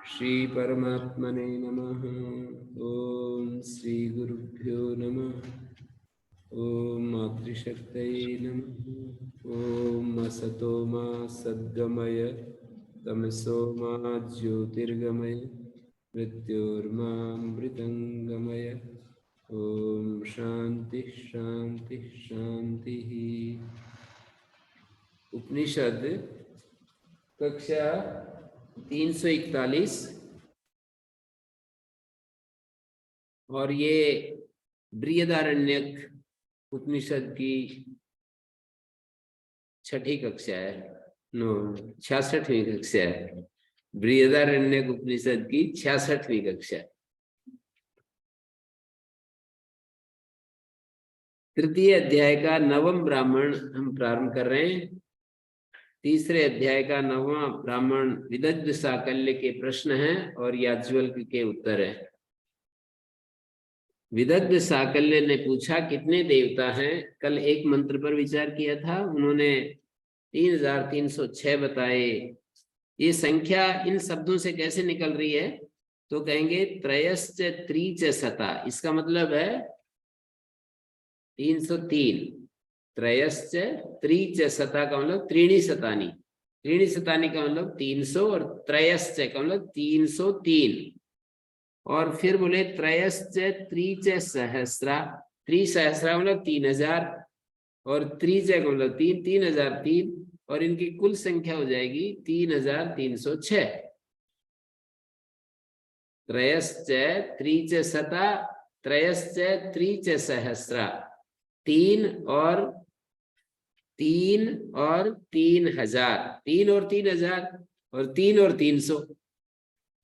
श्री परमात्मने नमः। ओम श्री गुरुभ्यो नमः। ओम मातृशक्तये नमः। ओम असतो मा सद्गमय तमसो मा ज्योतिर्गमय मृत्योर्मामृतंगमय। ओम शांति शांति शांति। उपनिषद कक्षा 341 और ये बृहदारण्यक उपनिषद की छठी कक्षा है, 66वीं कक्षा है। बृहदारण्यक उपनिषद की 66वीं कक्षा है। तृतीय अध्याय का 9वां ब्राह्मण हम प्रारंभ कर रहे हैं। तीसरे अध्याय का 9वां ब्राह्मण विदग्ध साकल्य के प्रश्न हैं और याज्ञवल्क्य के उत्तर है। विदग्ध साकल्य ने पूछा कितने देवता हैं। कल एक मंत्र पर विचार किया था, उन्होंने 3306 बताए। ये संख्या इन शब्दों से कैसे निकल रही है तो कहेंगे त्रयश्च त्रीच शता। इसका मतलब है 303। त्रयश्च त्रीच शता का मतलब त्रीणी शतानी। त्रीणी शतानी का मतलब 300 और त्रयश्च का मतलब 303। और फिर बोले त्रयश्च त्रीच सहस्रा। त्रिसहस्रा मतलब 3000 और त्रिच का मतलब 3003 और इनकी कुल संख्या हो जाएगी 3306। त्रयश्च त्रीच शता त्रयश्च त्रीच सहस्रा। 3 और 3000 3 और 3000 और 3 और 300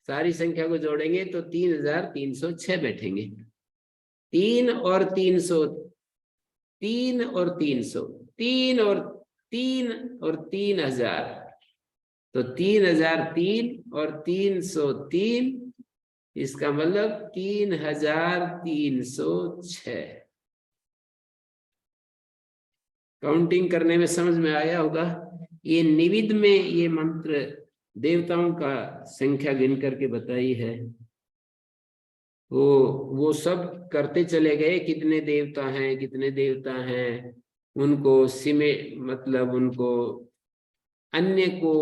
सारी संख्या को जोड़ेंगे तो 3306 बैठेंगे। 3 और 300 3 और 300 3 और 3 और 3000 तो 3003 और 303। इसका मतलब 3306। काउंटिंग करने में समझ में आया होगा। ये निविद में ये मंत्र देवताओं का संख्या गिन करके बताई है। वो सब करते चले गए, कितने देवता हैं कितने देवता हैं। उनको मतलब उनको अन्य को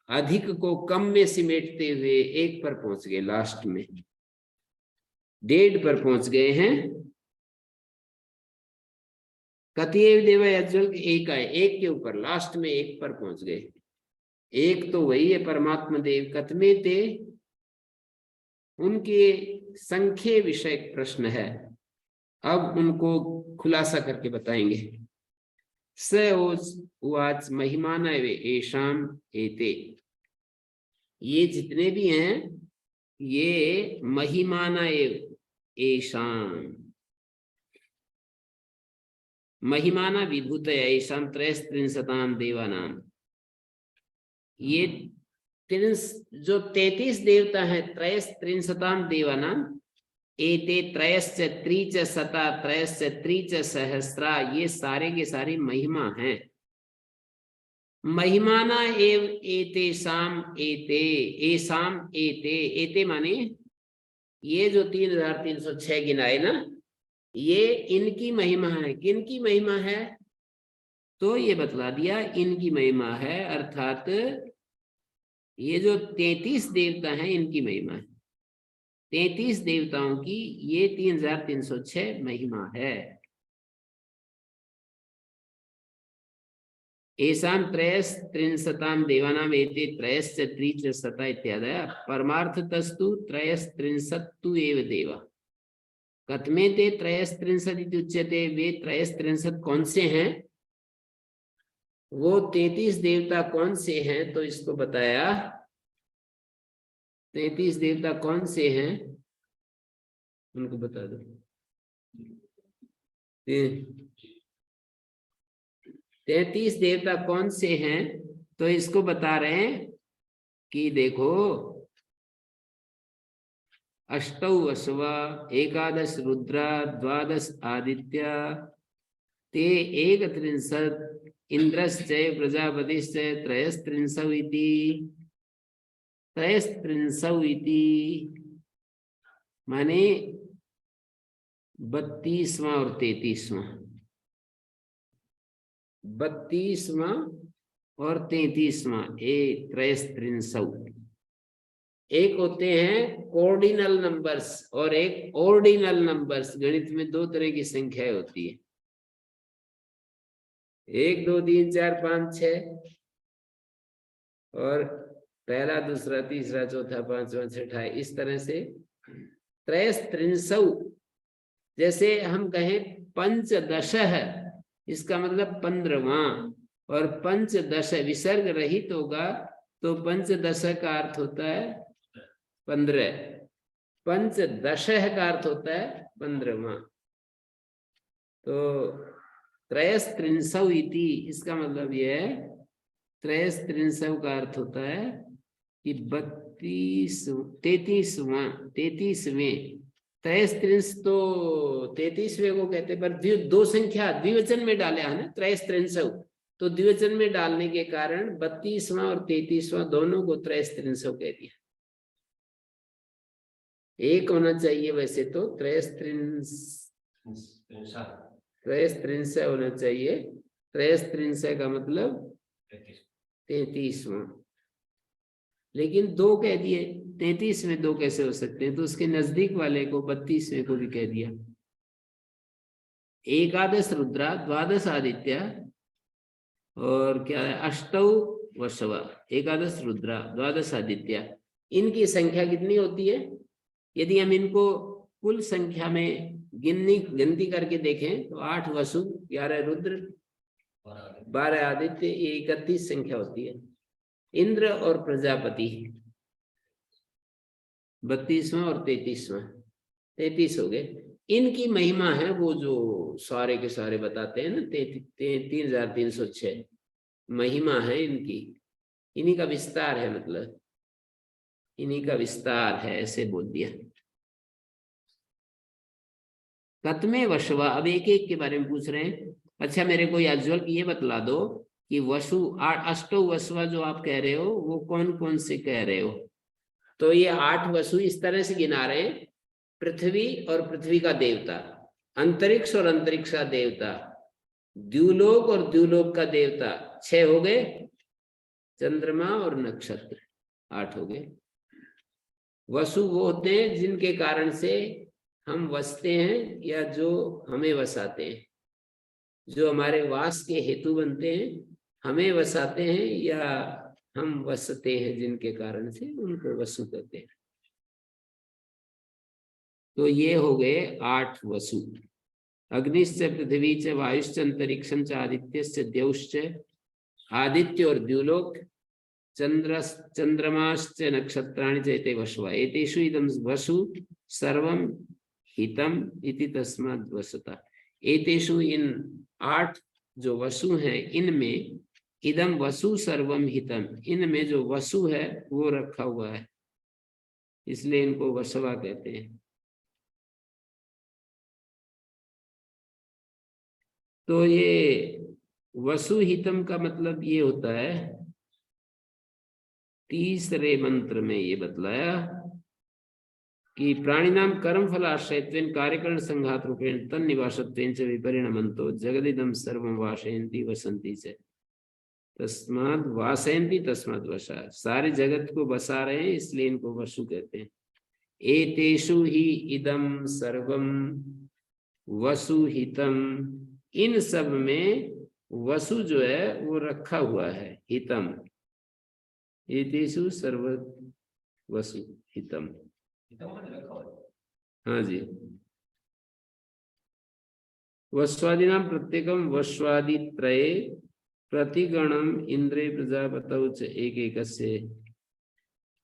अधिक को कम में सिमेटते हुए एक पर पहुंच गए। लास्ट में 1.5 पर पहुंच गए हैं। कतिय देव याज्ञवल्क्य एक आए, एक के ऊपर लास्ट में एक पर पहुंच गए। एक तो वही है परमात्मा देव। कतमे थे उनके संख्य विषय प्रश्न है, अब उनको खुलासा करके बताएंगे। स उवाच महिमान एषाम एते। ये जितने भी हैं ये महिमाना एषाम। महिमाना विभूत एषाम त्रयस्त्रिंशताम देवानाम। ये जो 33 देवता हैं त्रयस्त्रिंशताम देवानाम। एते त्रयश्च त्रीच शता त्रयश्च त्रीच सहस्रा। ये सारे के सारे महिमा हैं। महिमाना एव एतेषाम एते एषाम एते। एते माने ये जो 3306 गिनाए ना, ये इनकी महिमा है। किनकी महिमा है तो ये बतला दिया, इनकी महिमा है। अर्थात ये जो 33 देवता हैं इनकी महिमा है। 33 देवताओं की ये 3306 महिमा है। एषां त्रयस्त्रिंशतां देवानां एते त्रयश्च त्रीच शता इत्यादि। परमार्थतस्तु त्रयस्त्रिंशत्तु एव देवा। कथमे ते त्रयस्त्रिंशत् इति उच्यते। वे त्रयस्त्रिंशत् कौन से हैं, वो 33 देवता कौन से हैं तो इसको बताया। 33 देवता कौन से हैं उनको बता दो। 33 देवता कौन से हैं तो इसको बता रहे हैं कि देखो, अष्टौ वसवा, 11 रुद्रा, 12 आदित्य, ते एकत्रिंशत् इंद्रश्च प्रजापतिश्च त्रयस्त्रिंशौ इति। त्रयस्त्रिंशौ इति माने 32वां और 33वां। 32वां और 33वां त्रयस्त्रिंशौ। एक होते हैं कोऑर्डिनल नंबर्स और एक ऑर्डिनल नंबर्स। गणित में दो तरह की संख्याएं होती है, 1 2 3 4 5 6, और पहला दूसरा तीसरा चौथा पांचवा छठा, इस तरह से त्रयस्त्रिंशौ। जैसे हम कहें पंचदश है, इसका मतलब 15वां, और पंचदश विसर्ग रहित होगा तो पंचदश का अर्थ होता है 15। पंचदश का अर्थ होता है 15वां। तो त्रयस्त्रिंशौ इति, इसका मतलब यह है, त्रयस्त्रिंशौ का अर्थ होता है कि 33वें। त्रयस्त्रिंश तो 33वें को कहते, पर दो संख्या द्विवचन में डाले है ना, त्रयस्त्रिंशौ, तो द्विवचन में डालने के कारण 32वां और 33वां दोनों को त्रयस्त्रिंशौ कह दिया। एक होना चाहिए वैसे तो त्रयस्त्रिंश होना चाहिए। त्रयस्त्रिंश का मतलब 33वां, लेकिन दो कह दिए, 33 में दो कैसे हो सकते हैं? तो उसके नजदीक वाले को 32वें को भी कह दिया। एकादश रुद्रा, द्वादश आदित्य, और क्या है, अष्टौ वसवा। एकादश रुद्रा, द्वादश आदित्य, इनकी संख्या कितनी होती है? यदि हम इनको कुल संख्या में गिनती करके देखें तो 8 वसु, 11 रुद्र, 12 आदित्य, ये 31 संख्या होती है। इंद्र और प्रजापति 32वां और 33वां, 33 हो गए। इनकी महिमा है वो जो सारे के सारे बताते हैं ना, 3306 महिमा है इनकी, इन्हीं का विस्तार है, मतलब इन्हीं का विस्तार है, ऐसे बोल दिया। कतमे वशवा, अब एक एक के बारे में पूछ रहे हैं। अच्छा मेरे को याज्वल ये बतला दो कि वसु अष्टो वसवा जो आप कह रहे हो वो कौन कौन से कह रहे हो? तो ये 8 वसु इस तरह से गिना रहे हैं, पृथ्वी और पृथ्वी का देवता, अंतरिक्ष और अंतरिक्ष का देवता, द्युलोक और द्युलोक का देवता 6 हो गए, चंद्रमा और नक्षत्र 8 हो गए। वसु वो होते हैं जिनके कारण से हम वसते हैं या जो हमें वसाते हैं, जो हमारे वास के हेतु बनते हैं, हमें वसाते हैं या हम वसते हैं, जिनके कारण से उनको वसु कहते हैं। तो ये हो गए 8 वसु। अग्निश्च पृथ्वी च वायुश्च अंतरिक्षं च आदित्यश्च द्यौश्च, आदित्य और द्युलोक, चंद्रमाश्च नक्षत्राणि चैते वसवा, एतेषु इदं वसु सर्वं हितम इति तस्माद् वसता। एतेषु, इन 8 जो वसु हैं इनमें, इदम वसु सर्वम हितम, इनमें जो वसु है वो रखा हुआ है, इसलिए इनको वसवा कहते हैं। तो ये वसु हितम का मतलब ये होता है, तीसरे मंत्र में ये बतलाया कि प्राणिनाम कर्म फलाश्रयत्वेन कार्यकरण संघात रूपेण तन निवासत्वेन च विपरिणमन्तो जगदिदं सर्वं वासयन्ति वसन्ति च तस्माद् वासयन्ति तस्माद् वसा। सारे जगत को बसा रहे हैं इसलिए इनको वसु कहते हैं। एतेषु ही इदं सर्वं वसु हितम, इन सब में वसु जो है वो रखा हुआ है, हितम। एतेषु सर्व वसु हितम, हाँ जी। वस्वादीनां प्रत्येकं वस्वादित्रये प्रतिगणम इंद्रे प्रजापतौ च एकैकस्य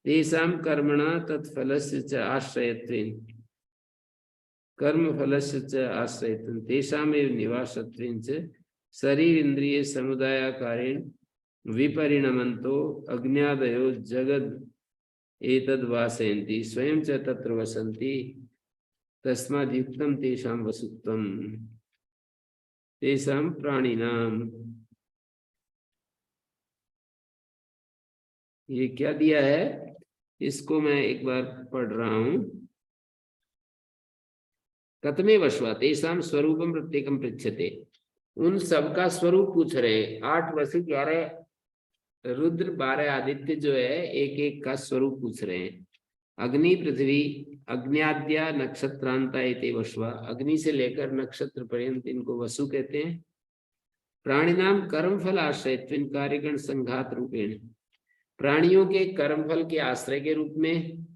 तेषां कर्मणा तत्फलस्य च आश्रयत्वेन, कर्मफलस्य च आश्रयत्वेन तेषामेव निवासत्वेन च शरीर इंद्रिय समुदायाकारेण विपरिणमन्तो अज्ञादयो जगद एतद् वासयन्ति स्वयं च तत्र वसन्ति तस्माद् युक्तं तेषां वसुत्वम्। तेषां प्राणिनाम, ये क्या दिया है, इसको मैं एक बार पढ़ रहा हूं। कतमे वशवा तेषां स्वरूपम प्रत्येकम पृच्छते, उन सबका स्वरूप पूछ रहे हैं। 8 वसु 11 रुद्र 12 आदित्य जो है, एक एक का स्वरूप पूछ रहे हैं। अग्नि पृथ्वी अग्न्याद्या नक्षत्रांता एते वशवा, अग्नि से लेकर नक्षत्र पर्यंत इनको वसु कहते हैं। प्राणिनाम कर्मफल आश्रयत्वेन कार्यगण संघात रूपेण, प्राणियों के कर्मफल के आश्रय के रूप में,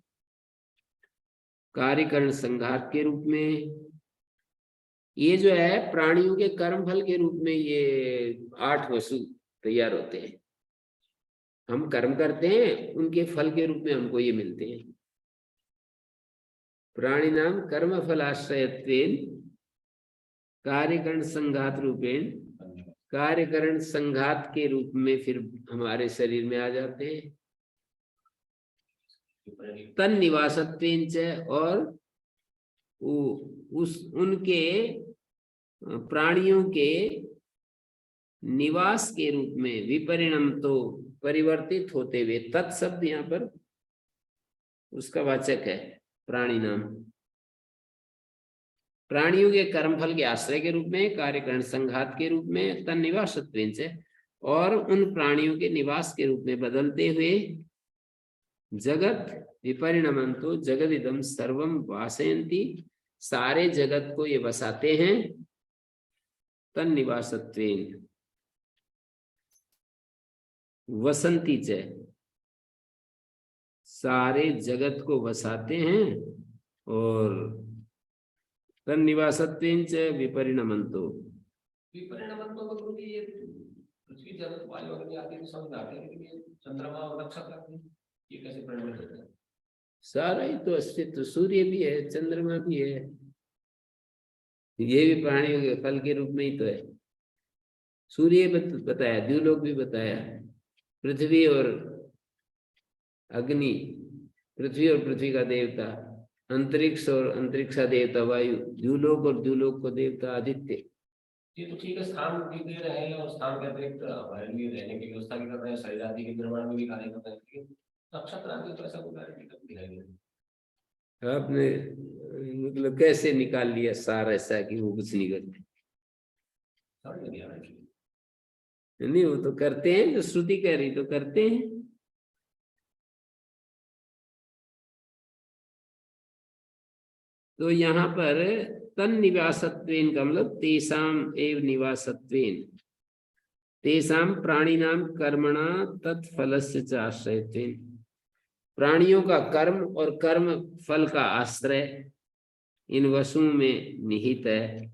कार्यकरण संघात के रूप में, ये जो है प्राणियों के कर्मफल के रूप में ये 8 वसु तैयार होते हैं। हम कर्म करते हैं, उनके फल के रूप में हमको ये मिलते हैं। प्राणिनाम कर्म फलाश्रयत्वेन कार्यकरण संघात रूपेण, कार्यकरण संघात के रूप में फिर हमारे शरीर में आ जाते हैं। तन निवासत्वेन च, और उनके प्राणियों के निवास के रूप में, विपरिणम तो परिवर्तित होते हुए, तत्शब्द यहाँ पर उसका वाचक है प्राणी नाम। प्राणियों के कर्मफल के आश्रय के रूप में, कार्यकरण संघात के रूप में, तन निवासत्वेन से, और उन प्राणियों के निवास के रूप में बदलते हुए, जगत विपरिणमंतो जगदिदम सर्वम वासयन्ति, सारे जगत को ये बसाते हैं। तन निवासत्वेन वसंती च, सारे जगत को बसाते हैं, और तन निवासत्वेन च विपरिणमंतो, विपरिणमंतो तो गुरु जी ये पृथ्वी जल वायु अग्नि आदि तो समझ आते हैं, लेकिन ये चंद्रमा और नक्षत्र ये कैसे परिणमित होते हैं? सारा ही तो अस्तित्व, सूर्य भी है, चंद्रमा भी है, ये भी प्राणियों के फल के रूप में ही तो है। सूर्य बताया, द्युलोक भी बताया, पृथ्वी और अग्नि, पृथ्वी और पृथ्वी का देवता, अंतरिक्ष और अंतरिक्ष का देवता वायु, द्युलोक और द्युलोक को देवता आदित्य। ये तो ठीक है, स्थान भी दे रहे हैं और स्थान के अतिरिक्त हमारे लिए रहने की व्यवस्था भी कर रहे हैं, शरीर आदि के निर्माण में भी कार्य कर रहे हैं, लेकिन नक्षत्र आदि तो ऐसा कोई दिखाई नहीं देता। आपने मतलब कैसे निकाल लिया सार ऐसा कि वो कुछ नहीं करते? नहीं, वो तो करते हैं, जो श्रुति कह रही तो करते हैं। तो यहाँ पर तन निवासत्वेन का मतलब तेषाम एव निवासत्वेन, तेषाम प्राणिनाम कर्मणा तत्फलस्य च आश्रयत्वेन, प्राणियों का कर्म और कर्म फल का आश्रय इन वसुओं में निहित है।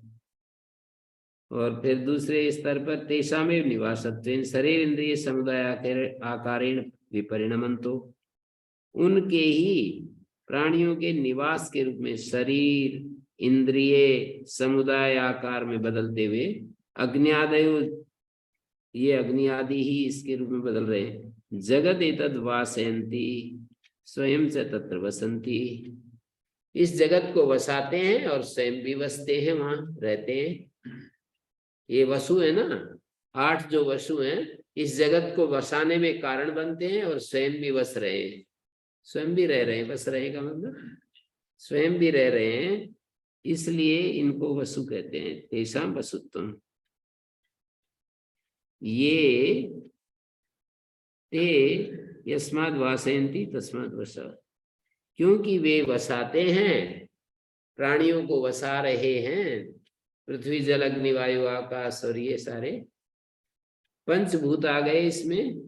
और फिर दूसरे स्तर पर तेषामेव निवासत्वेन शरीर इंद्रिय समुदाय आकारेण विपरिणमन्तो, उनके ही प्राणियों के निवास के रूप में शरीर इंद्रिय समुदाय आकार में बदलते हुए, अग्न्यादयो, ये अग्नि आदि ही इसके रूप में बदल रहे हैं। जगत एतद् वासयन्ति स्वयं च तत्र वसन्ति, इस जगत को वसाते हैं और स्वयं भी वसते हैं, वहां रहते हैं। ये वसु है ना, 8 जो वसु हैं, इस जगत को वसाने में कारण बनते हैं और स्वयं भी वस रहे हैं, स्वयं भी रह रहे हैं। बस रहेगा मतलब स्वयं भी रह रहे हैं, इसलिए इनको वसु कहते हैं। तेषां वसुत्वम, ये ते यस्माद् वासयन्ति तस्माद् वसा, क्योंकि वे वसाते हैं, प्राणियों को वसा रहे हैं। पृथ्वी जल अग्नि वायु आकाश और ये सारे पंचभूत आ गए इसमें।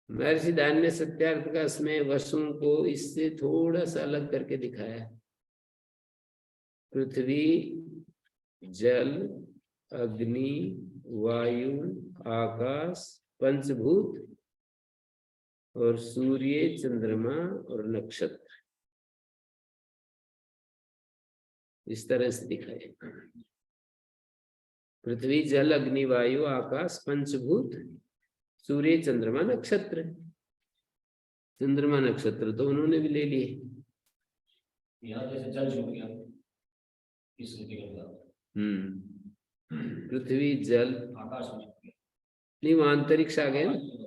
महर्षि दान ने सत्यार्थ का इसमें वसुओं को इससे थोड़ा सा अलग करके दिखाया। पृथ्वी जल अग्नि वायु आकाश पंचभूत, और सूर्य चंद्रमा और नक्षत्र, इस तरह से दिखाए। पृथ्वी जल अग्नि वायु आकाश पंचभूत, सूर्य चंद्रमा नक्षत्र। चंद्रमा नक्षत्र तो उन्होंने भी ले लिए। यहाँ जैसे जल छूट गया इस स्थिति के अंदर। पृथ्वी जल, आकाश में नहीं वहां अंतरिक्ष आ गया ना,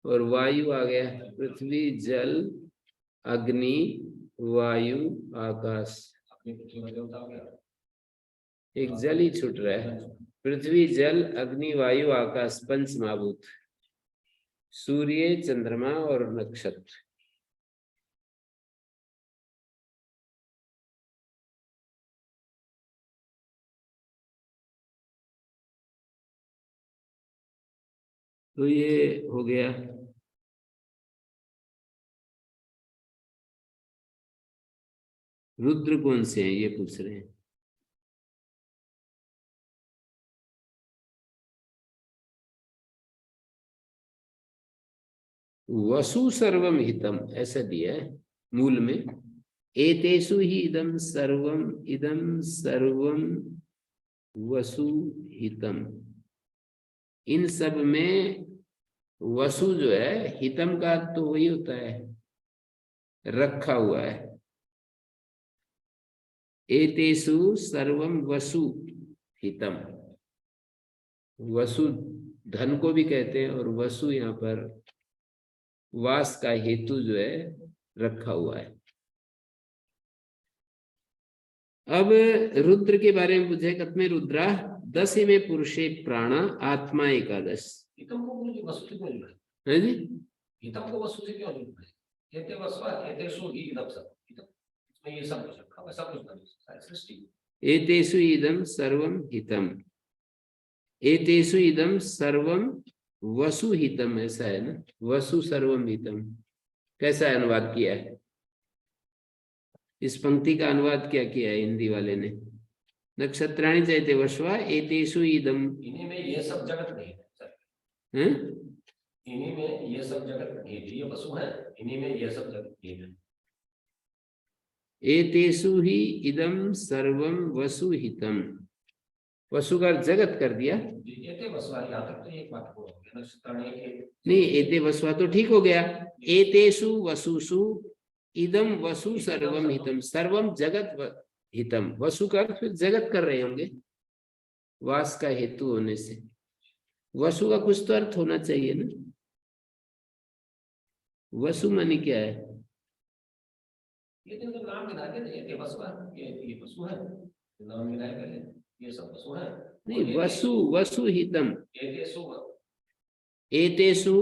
और वायु आ गया। पृथ्वी जल अग्नि वायु आकाश, अपनी पृथ्वी में देवता हो गया, एक जल ही छूट रहा है। पृथ्वी जल अग्नि वायु आकाश पंच महाभूत, सूर्य चंद्रमा और नक्षत्र। तो ये हो गया। रुद्र कौन से हैं ये पूछ रहे हैं। वसु सर्वम हितम ऐसा दिया है मूल में। एतेषु ही इदम सर्वम वसु हितम। इन सब में वसु जो है, हितम का तो वही होता है रखा हुआ है। एतेषु सर्वम वसु हितम। वसु धन को भी कहते हैं, और वसु यहाँ पर वास का हेतु जो है रखा हुआ है। अब रुद्र के बारे में पूछे, कतमे रुद्रा 10 में पुरुषे प्राण आत्मा एकादश। हितम को मुझे वसु से क्यों जुड़ा है जी, हितम को वसु से क्यों जुड़ा है? एते वस्वा एतेषु ही इदम सब हितम, इसमें ये सब कुछ रखा हुआ है, सब कुछ बना सृष्टि। एतेषु इदम सर्वम हितम, एतेषु इदम सर्वम वसु हितम, ऐसा है ना, वसु सर्वम हितम। कैसा अनुवाद किया है? इस पंक्ति का अनुवाद क्या किया है हिंदी वाले ने? नक्षत्राणि चैते वश्वा एतेषु इदम। इन्हीं में ये सब जगत नहीं है सर, हैं? इन्हीं में ये सब जगत नहीं है, ये वसु है, इन्हीं में ये सब जगत नहीं है। एतेषु ही इदम सर्वम वसु हितम। वसु का जगत कर दिया। एते वस्वा यहाँ तक तो एक बात हो गया, नक्षत्राणि के नहीं, एते वसुआ तो ठीक हो गया। एतेषु वसुषु इदम वसु सर्वम हितम। सर्वम जगत हितम, वसु का फिर जगत कर रहे होंगे वास का हेतु होने से। वसु का कुछ तो अर्थ होना चाहिए ना। वसु मानी क्या है? ये तो नाम गिना के ये वसुआ, ये वसु है, नाम गिनाए पहले, ये सब वसु है। नहीं, वसु वसु हितम। एतेषु एतेषु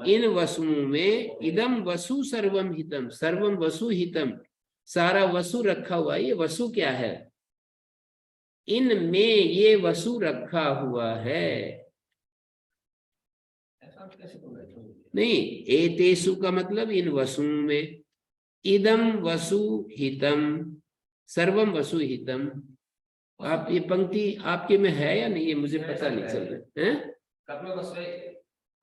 इन वसुओं में इदम वसु सर्वम हितम, सर्वम वसु हितम, सारा वसु रखा हुआ है। ये वसु क्या है? इनमें ये वसु रखा हुआ है। ऐसा कैसे बोल रहे हो? नहीं, एतेषु का मतलब इन वसुओं में, इदम वसु हितम, सर्वम वसु हितम। आप ये पंक्ति आपके में है या नहीं, ये मुझे पता नहीं चल रहा है। कब में वसवे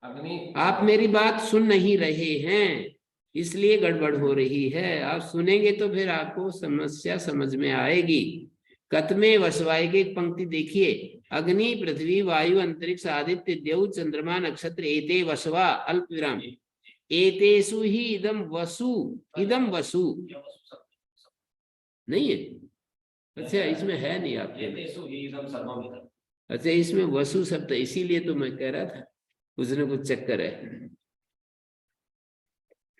अग्नि, आप मेरी बात सुन नहीं रहे हैं, इसलिए गड़बड़ हो रही है। आप सुनेंगे तो फिर आपको समस्या समझ में आएगी। कतमे वसवाए की एक पंक्ति देखिए, अग्नि पृथ्वी वायु अंतरिक्ष आदित्य देव चंद्रमा नक्षत्र एते वसवा अल्प विराम एतेषु ही इदम वसु, इदम वसु नहीं है। अच्छा, इसमें है नहीं आपके? एतेषु ही इदम सर्वम हितम। अच्छा, इसमें वसु शब्द, इसीलिए तो मैं कह रहा था कुछ न कुछ चक्कर है।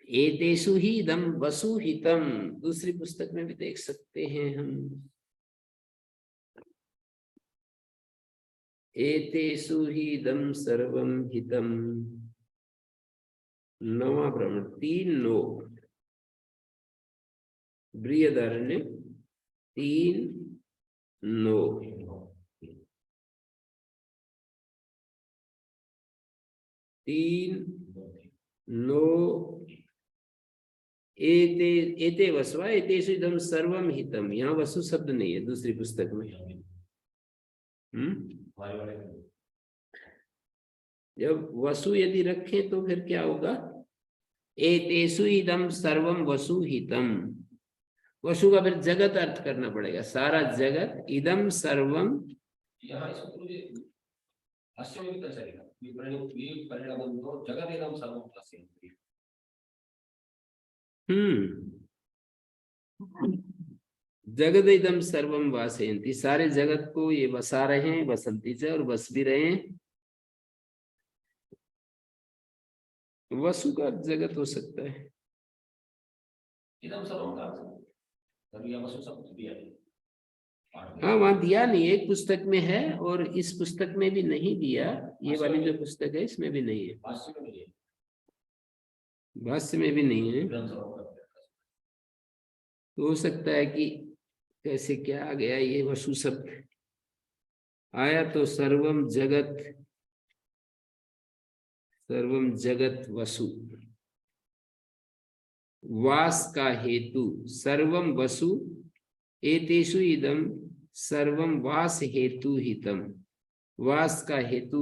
एतेषु ही इदम वसु हितम, दूसरी पुस्तक में भी देख सकते हैं हम। एतेषु ही इदम सर्वम हितम, नवा ब्राह्मण 3:9, बृहदारण्य 3:9। 3:9 एते एते वसवा एतेषु इदम सर्वम हितम। यहाँ वसु शब्द नहीं है दूसरी पुस्तक में। जब वसु यदि रखें तो फिर क्या होगा? एतेषु इदम सर्वम वसु हितम। वसु का फिर जगत अर्थ करना पड़ेगा, सारा जगत, इदम सर्वम। यहाँ इसको मुझे हास्य में भी कर चलेगा, परिणाम तो जगत एकदम सर्वम हास्य। जगद इदम सर्वम वासयन्ति, सारे जगत को ये बसा रहे हैं, बसंती से, और बस भी रहे हैं। वसु का जगत हो सकता है। एकदम सर्वम का तभी यहाँ वसु शब्द दिया है। हाँ, वहां दिया नहीं, एक पुस्तक में है और इस पुस्तक में भी नहीं दिया। ये वाली जो पुस्तक है इसमें भी नहीं है, भाष्य में नहीं है, भाष्य में भी नहीं है। एकदम सर्वम का तो हो सकता है कि कैसे क्या आ गया ये वसु शब्द आया, तो सर्वम जगत, सर्वम जगत वसु, वास का हेतु सर्वम वसु, एतेषु इदम सर्वम वास हेतु हितम, वास का हेतु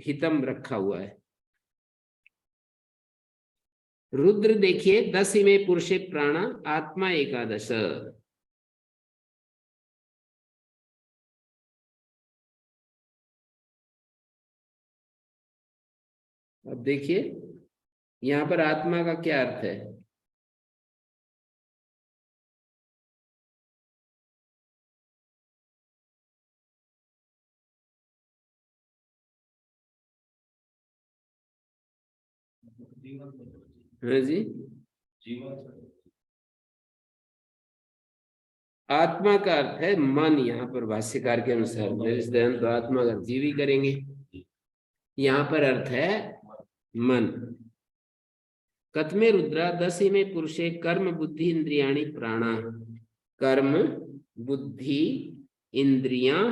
हितम रखा हुआ है। रुद्र देखिए, 10वें पुरुषे प्राण, आत्मा एकादश। अब देखिए यहां पर आत्मा का क्या अर्थ है। हाँ जी, जीवन आत्मा का अर्थ है मन, यहाँ पर भाष्यकार के अनुसार निरस्दयन तो आत्मा का जीव ही करेंगे, यहाँ पर अर्थ है मन। कथमे रुद्रा 10वें पुरुषे कर्म बुद्धि इंद्रियाणि प्राणा, कर्म बुद्धि इंद्रियां,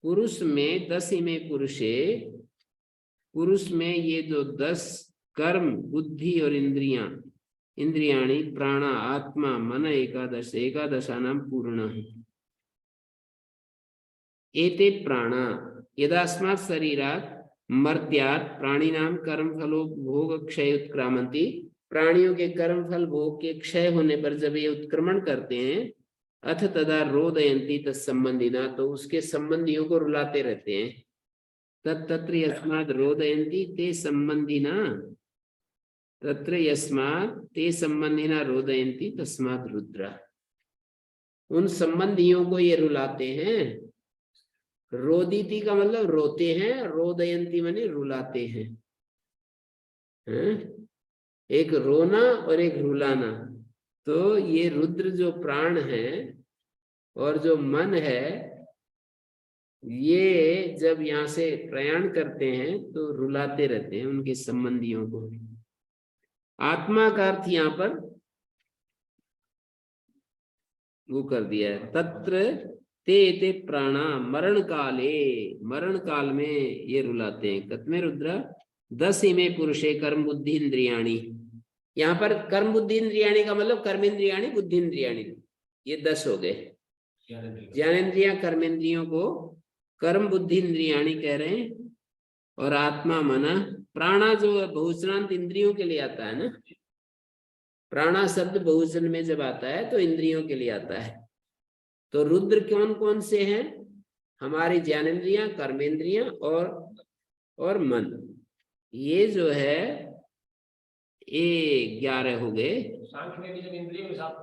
पुरुष में 10वें पुरुषे, पुरुष में ये जो 10 कर्म बुद्धि और इंद्रियां, इंद्रियाणि प्राणा आत्मा मन एकादश, एकादशानां पूर्ण, एते प्राणा यदास्मात् शरीरात् मर्त्यात् प्राणिनां कर्म फलो भोग क्षय उत्क्रामन्ति, प्राणियों के कर्म फल भोग के क्षय होने पर जब ये उत्क्रमण करते हैं, अथ तदा रोदयन्ति तत्संबंधिना, तो उसके संबंधियों को रुलाते रहते हैं। तत्र यस्मात् रोदयन्ति ते संबंधिना, तत्र यस्मात् ते संबंधिना रोदयन्ति तस्मात् रुद्र, उन संबंधियों को ये रुलाते हैं। रोदिति का मतलब रोते हैं, रोदयंती माने रुलाते हैं। एक रोना और एक रुलाना। तो ये रुद्र जो प्राण है और जो मन है, ये जब यहाँ से प्रयाण करते हैं तो रुलाते रहते हैं उनके संबंधियों को। आत्मा का अर्थ यहाँ पर वो कर दिया है, तत्र ते प्राणा मरण काले, मरण काल में ये रुलाते हैं। कतमे रुद्र 10वें पुरुषे कर्म बुद्धि इंद्रियाणी, यहाँ पर कर्म बुद्धि इंद्रियाणी का मतलब कर्मेंद्रियाणी बुद्धि इंद्रियाणी, ये 10 हो गए। ज्ञानेन्द्रियां कर्मेंद्रियों को कर्म बुद्धि इंद्रियाणी कह रहे हैं, और आत्मा मना, प्राणा जो बहुवचनांत इंद्रियों के लिए आता है ना, प्राणा शब्द बहुवचन में जब आता है तो इंद्रियों के लिए आता है। तो रुद्र कौन कौन से हैं? हमारी ज्ञानेन्द्रियां, कर्मेंद्रियां और मन, ये जो है ये 11 हो गए। सांख्य में भी जब इंद्रियों के साथ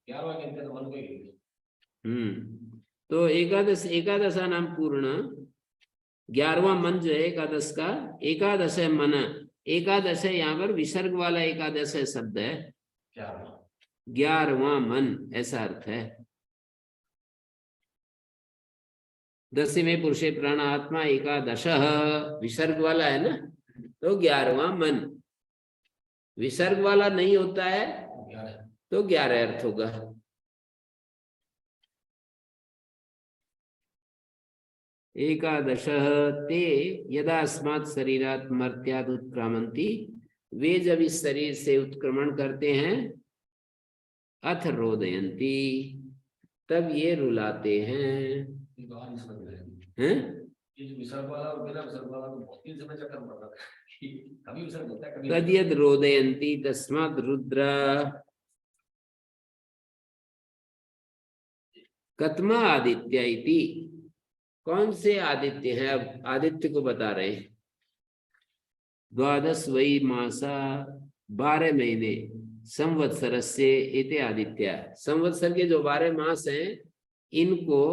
11वां गिनते तो मन को ही। तो एकादशा नाम पूर्ण, 11वां मन जो है एकादश का, एकादश है मन, एकादश है यहाँ पर विसर्ग वाला एकादश है शब्द है, 11वां मन ऐसा अर्थ है। 10वें पुरुषे प्राण आत्मा एकादश, विसर्ग वाला है ना, तो 11वां मन। विसर्ग वाला नहीं होता है तो 11 अर्थ होगा। एकादश ते यदा अस्मात् शरीरात् मर्त्यात् उत्क्रामन्ति, वे जब इस शरीर से उत्क्रमण करते हैं, अथ रोदयन्ति, तब ये रुलाते हैं। हैं? तद्यद् रोदयन्ति तस्माद् रुद्र। कतमा आदित्य इति, कौन से आदित्य हैं? अब आदित्य को बता रहे हैं। 12 वै मासा 12 महीने संवत्सर से एते आदित्य, संवत्सर के जो 12 मास हैं इनको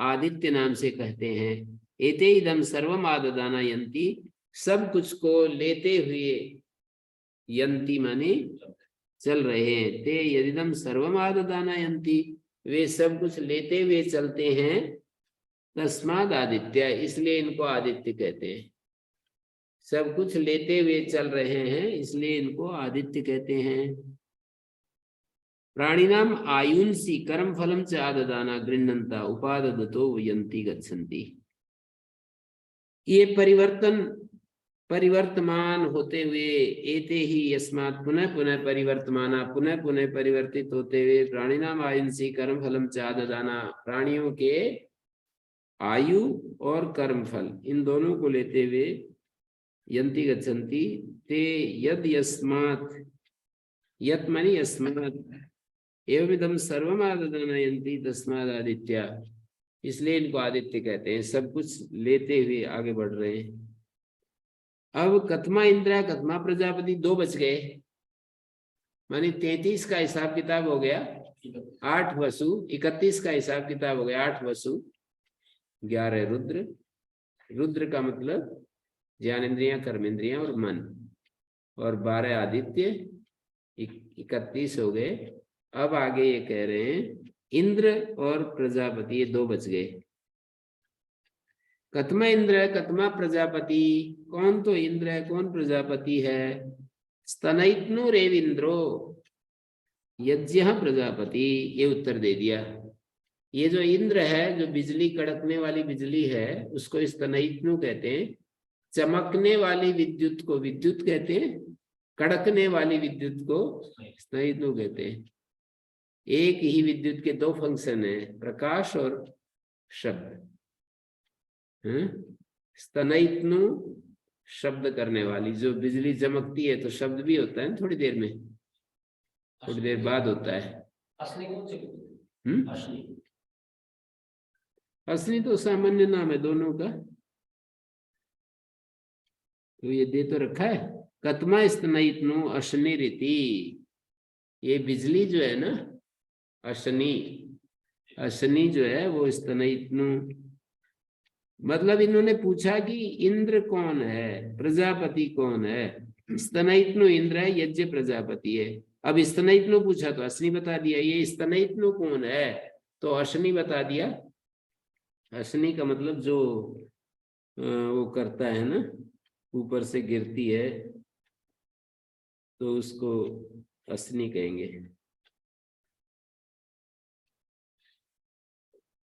आदित्य नाम से कहते हैं। एते इदम सर्वम आददाना यंती, सब कुछ को लेते हुए, यंती माने चल रहे हैं। ते यदिदम सर्वम आददाना यंती, वे सब कुछ लेते हुए चलते हैं। तस्माद आदित्य, इसलिए इनको आदित्य कहते हैं। सब कुछ लेते हुए चल रहे हैं इसलिए इनको आदित्य कहते हैं। प्राणिनाम आयुंसी कर्म फलम च आददाना गृह्णन्ता उपाददतो यंती गच्छन्ति। ये परिवर्तमान होते हुए, एते ही यस्मात् पुनः पुनः परिवर्तमाना, पुनः पुनः परिवर्तित होते हुए, प्राणिनाम आयुंसी कर्म फलम च आददाना, प्राणियों के आयु और कर्म फल इन दोनों को लेते हुए यंती गच्छन्ति। ते यद यस्मात्, यत माने यस्मात्, एवमिदं सर्वम आददाना यंती तस्माद आदित्य, इसलिए इनको आदित्य कहते हैं। सब कुछ लेते हुए आगे बढ़ रहे हैं। अब कथमा इंद्र कथमा प्रजापति 2 बच गए, मानी 33 का हिसाब किताब हो गया 8 वसु, 31 का हिसाब किताब हो गया 8 वसु, 11 रुद्र। रुद्र का मतलब ज्ञानेन्द्रियां, कर्मेंद्रियां और मन, और 12 आदित्य, 31 हो गए। अब आगे ये कह रहे हैं इंद्र और प्रजापति, ये 2 बच गए। कथमा इंद्र कथमा प्रजापति, कौन तो इंद्र है कौन प्रजापति है। स्तनयित्नु रेविंद्रो यज्ञ प्रजापति, ये उत्तर दे दिया। ये जो इंद्र है, जो बिजली कड़कने वाली बिजली है, उसको स्तनयित्नु कहते हैं। चमकने वाली विद्युत को विद्युत कहते हैं, कड़कने वाली विद्युत को स्तनयित्नु कहते हैं। एक ही विद्युत के 2 फंक्शन है, प्रकाश और शब्द। स्तनयित्नु शब्द करने वाली, जो बिजली चमकती है तो शब्द भी होता है थोड़ी देर में, थोड़ी देर बाद होता है। असली तो सामान्य नाम है दोनों का, तो ये दे तो रखा है। कतमा स्तनयित्नु अशनि रीति, ये बिजली जो है ना, अशनि, अशनि जो है वो स्तनयित्नु, मतलब इन्होंने पूछा कि इंद्र कौन है, प्रजापति कौन है। स्तनयित्नु इंद्र है, यज्ञ प्रजापति है। अब स्तनयित्नु पूछा तो अश्नि बता दिया। ये स्तनयित्नु कौन है तो अश्नि बता दिया। अश्नि का मतलब जो वो करता है ना, ऊपर से गिरती है तो उसको अश्नि कहेंगे।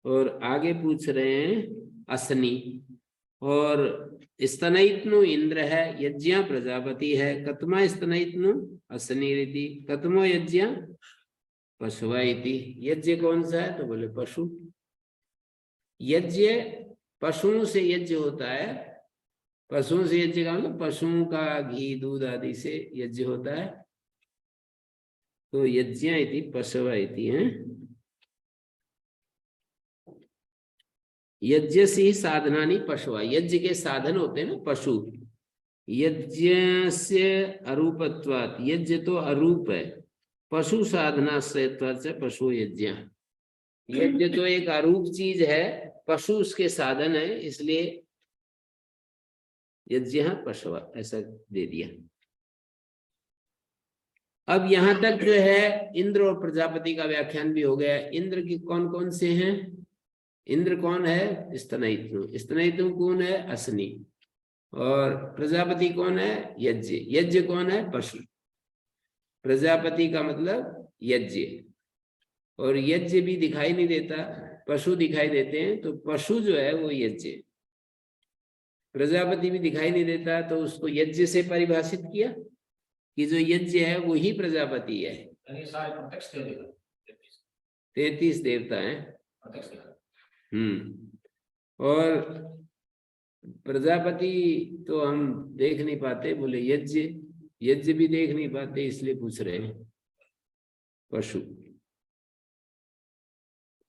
और आगे पूछ रहे हैं असनी, और स्तनयित्नु इंद्र है, यज्ञ प्रजापति है। कतमा स्तनयित्नु असनी रीति, कतमो यज्ञ पशुवा इति। यज्ञ कौन सा है तो बोले पशु। यज्ञ पशुओं से यज्ञ होता है, पशुओं से यज्ञ का मतलब पशुओं का घी दूध आदि से यज्ञ होता है, तो यज्ञ इति पशुवा इति है। यज्ञ से साधनानि पशुआ, यज्ञ के साधन होते हैं ना पशु। यज्ञ से अरूपत्वात्, यज्ञ तो अरूप है। पशु साधना से पशु यज्ञ, यज्ञ तो एक अरूप चीज है, पशु उसके साधन है, इसलिए यज्ञ पशुआ ऐसा दे दिया। अब यहां तक जो है इंद्र और प्रजापति का व्याख्यान भी हो गया। इंद्र की कौन कौन से हैं। इंद्र कौन है, स्तनयित्नु। स्तनयित्नु कौन है, असनी। और प्रजापति कौन है, यज्ञ। यज्ञ कौन है, पशु। प्रजापति का मतलब यज्ञ, और यज्ञ भी दिखाई नहीं देता, पशु दिखाई देते हैं, तो पशु जो है वो यज्ञ। प्रजापति भी दिखाई नहीं देता, तो उसको यज्ञ से परिभाषित किया कि जो यज्ञ है वो ही प्रजापति है। 33 देवता हैं। और प्रजापति तो हम देख नहीं पाते, बोले यज्ञ, यज्ञ भी देख नहीं पाते, इसलिए पूछ रहे हैं पशु।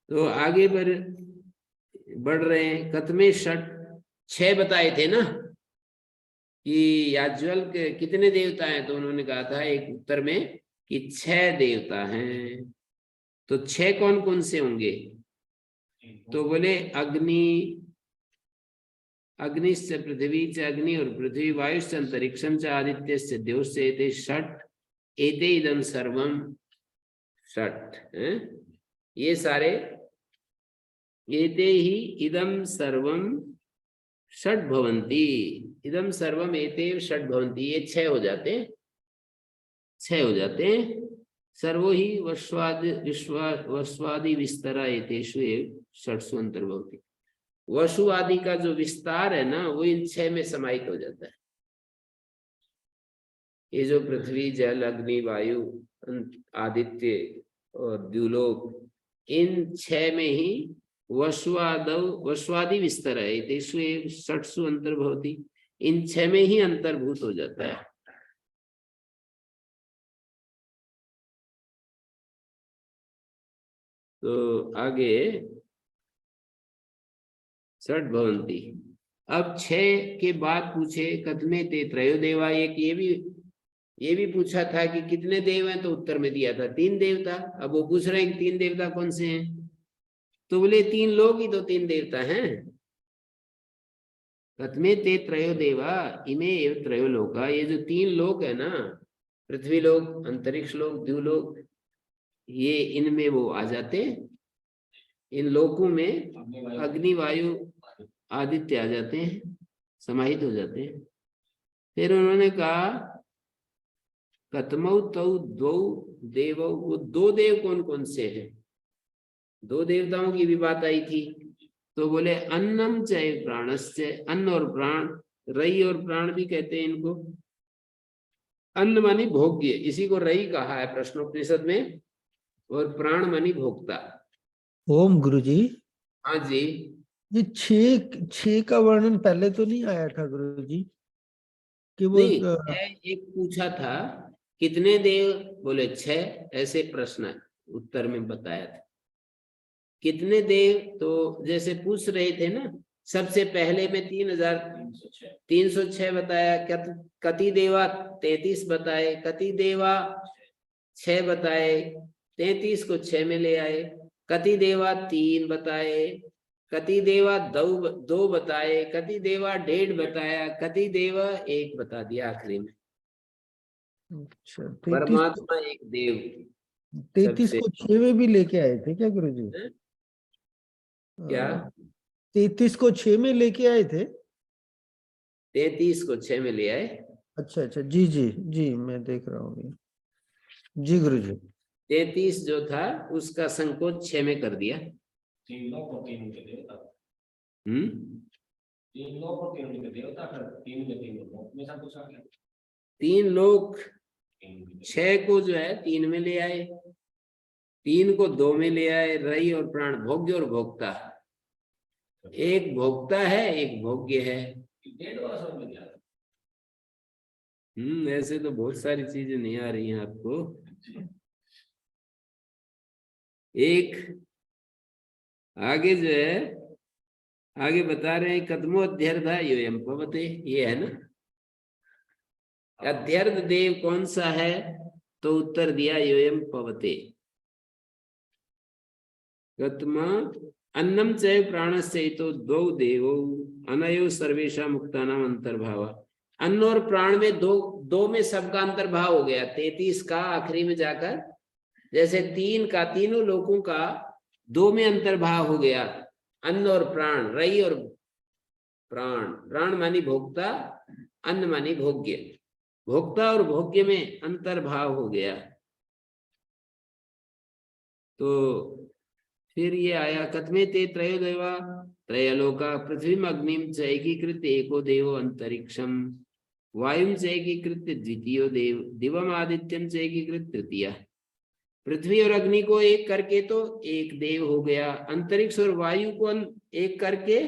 तो आगे बढ़ रहे हैं। कतमे षट, 6 बताए थे ना, कि याज्वल के कितने देवता हैं, तो उन्होंने कहा था एक उत्तर में कि 6 देवता हैं। तो 6 कौन कौन से होंगे? तो बोले अग्निश्च पृथ्वी च अग्नि और पृथ्वी वायुश्च अंतरिक्षम च आदित्यश्च द्योश्च एते षट् एते इदं सर्वम षट् हैं। ये सारे एते ही इदं सर्वम षट् भवन्ति, इदं सर्वम एते षट् भवन्ति, ये 6 हो जाते हैं, 6 हो जाते हैं। सर्वो ही वस्वादि विस्तरा एतेषु एव षट्सु अंतर्भवति। वसु आदि का जो विस्तार है ना, वो इन 6 में समाहित हो जाता है। ये जो पृथ्वी जल अग्नि वायु आदित्य और द्युलोक, इन 6 में ही वस्वादि विस्तर है, तेषु एव षट्सु अंतर्भवति, इन 6 में ही अंतर्भूत हो जाता है। तो आगे षट् भवन्ति। अब 6 के बाद पूछे कथमे ते त्रयो देवा, एक ये भी पूछा था कि कितने देव हैं, तो उत्तर में दिया था 3 देवता। अब वो पूछ रहे हैं कि 3 देवता कौन से हैं, तो बोले 3 लोग ही तो 3 देवता हैं। कथमे ते त्रयो देवा इमे एव त्रयो लोका, ये जो 3 लोक है ना, पृथ्वी लोक, अंतरिक्ष लोक, द्युलोक, ये इनमें वो आ जाते, इन लोकों में अग्नि वायु आदित्य आ जाते हैं, समाहित हो जाते हैं। फिर उन्होंने कहा कतमौ तौ द्वौ देवौ, वो 2 देव कौन कौन से हैं? 2 देवताओं की भी बात आई थी। तो बोले अन्नम चय प्राणस्य, अन्न और प्राण, रई और प्राण भी कहते हैं इनको। अन्न मानी भोग्य, इसी को रई कहा है प्रश्नोपनिषद में, और प्राण मानी भोक्ता। ओम गुरुजी, हाँ जी, ये 6 का वर्णन पहले तो नहीं आया था गुरुजी कि वो नहीं एक पूछा था कितने देव, बोले 6, ऐसे प्रश्न उत्तर में बताया था। कितने देव, तो जैसे पूछ रहे थे ना, सबसे पहले में 3,306 बताया, कति देवा 33 बताए, कति देवा 6 बताए, 33 को 6 में ले आए, कति देवा 3 बताए, कति देवा 2 बताए, कति देवा 1.5 बताया, कति देवा 1 बता दिया आखिरी में। अच्छा, परमात्मा एक देव। 33 को 6 में भी लेके आए थे क्या गुरुजी? क्या 33 को 6 में लेके आए थे? 33 को 6 में ले आए। अच्छा अच्छा, जी जी जी, मैं देख रहा हूँ जी गुरुजी। 33 जो था उसका संकोच 6 में कर दिया। 3 लोग और 3 उनके देवता। 3 लोग और 3 उनके देवता, फिर 3 में 3 लोग में सब कुछ आ गया। 3 लोग 6 को जो है 3 में ले आए, 3 को 2 में ले आए, रई और प्राण, भोग्य और भोक्ता। एक भोक्ता है, एक भोग्य है। 1.5 वाला समझ में नहीं आ रहा। ऐसे तो बहुत सारी चीजें नहीं आ रही हैं आपको। एक आगे जो है, आगे बता रहे हैं कदमो अध्यर्था योयम पवते, ये है ना। अध्यर्थ देव कौन सा है, तो उत्तर दिया योयम पवते। कतमा अन्नम चय प्राणस्य तो 2 देवो अनयो सर्वेशा मुक्तानाम अंतर्भाव। अन्न और प्राण में 2 में सबका अंतर्भाव हो गया। 33 का आखिरी में जाकर, जैसे 3 का, तीनों लोगों का 2 में अंतर्भाव हो गया। अन्न और प्राण, रई और प्राण, प्राण मानी भोक्ता, अन्न मानी भोग्य, भोक्ता और भोग्य में अंतर्भाव हो गया। तो फिर ये आया कथमे ते त्रयो देवा त्रयलोका पृथ्वीम अग्निम च एकीकृत एको देवो अंतरिक्षम वायुम च एकीकृत द्वितीयो देव दिवम आदित्यम च एकीकृत तृतीय। पृथ्वी और अग्नि को एक करके तो एक देव हो गया, अंतरिक्ष और वायु को एक करके,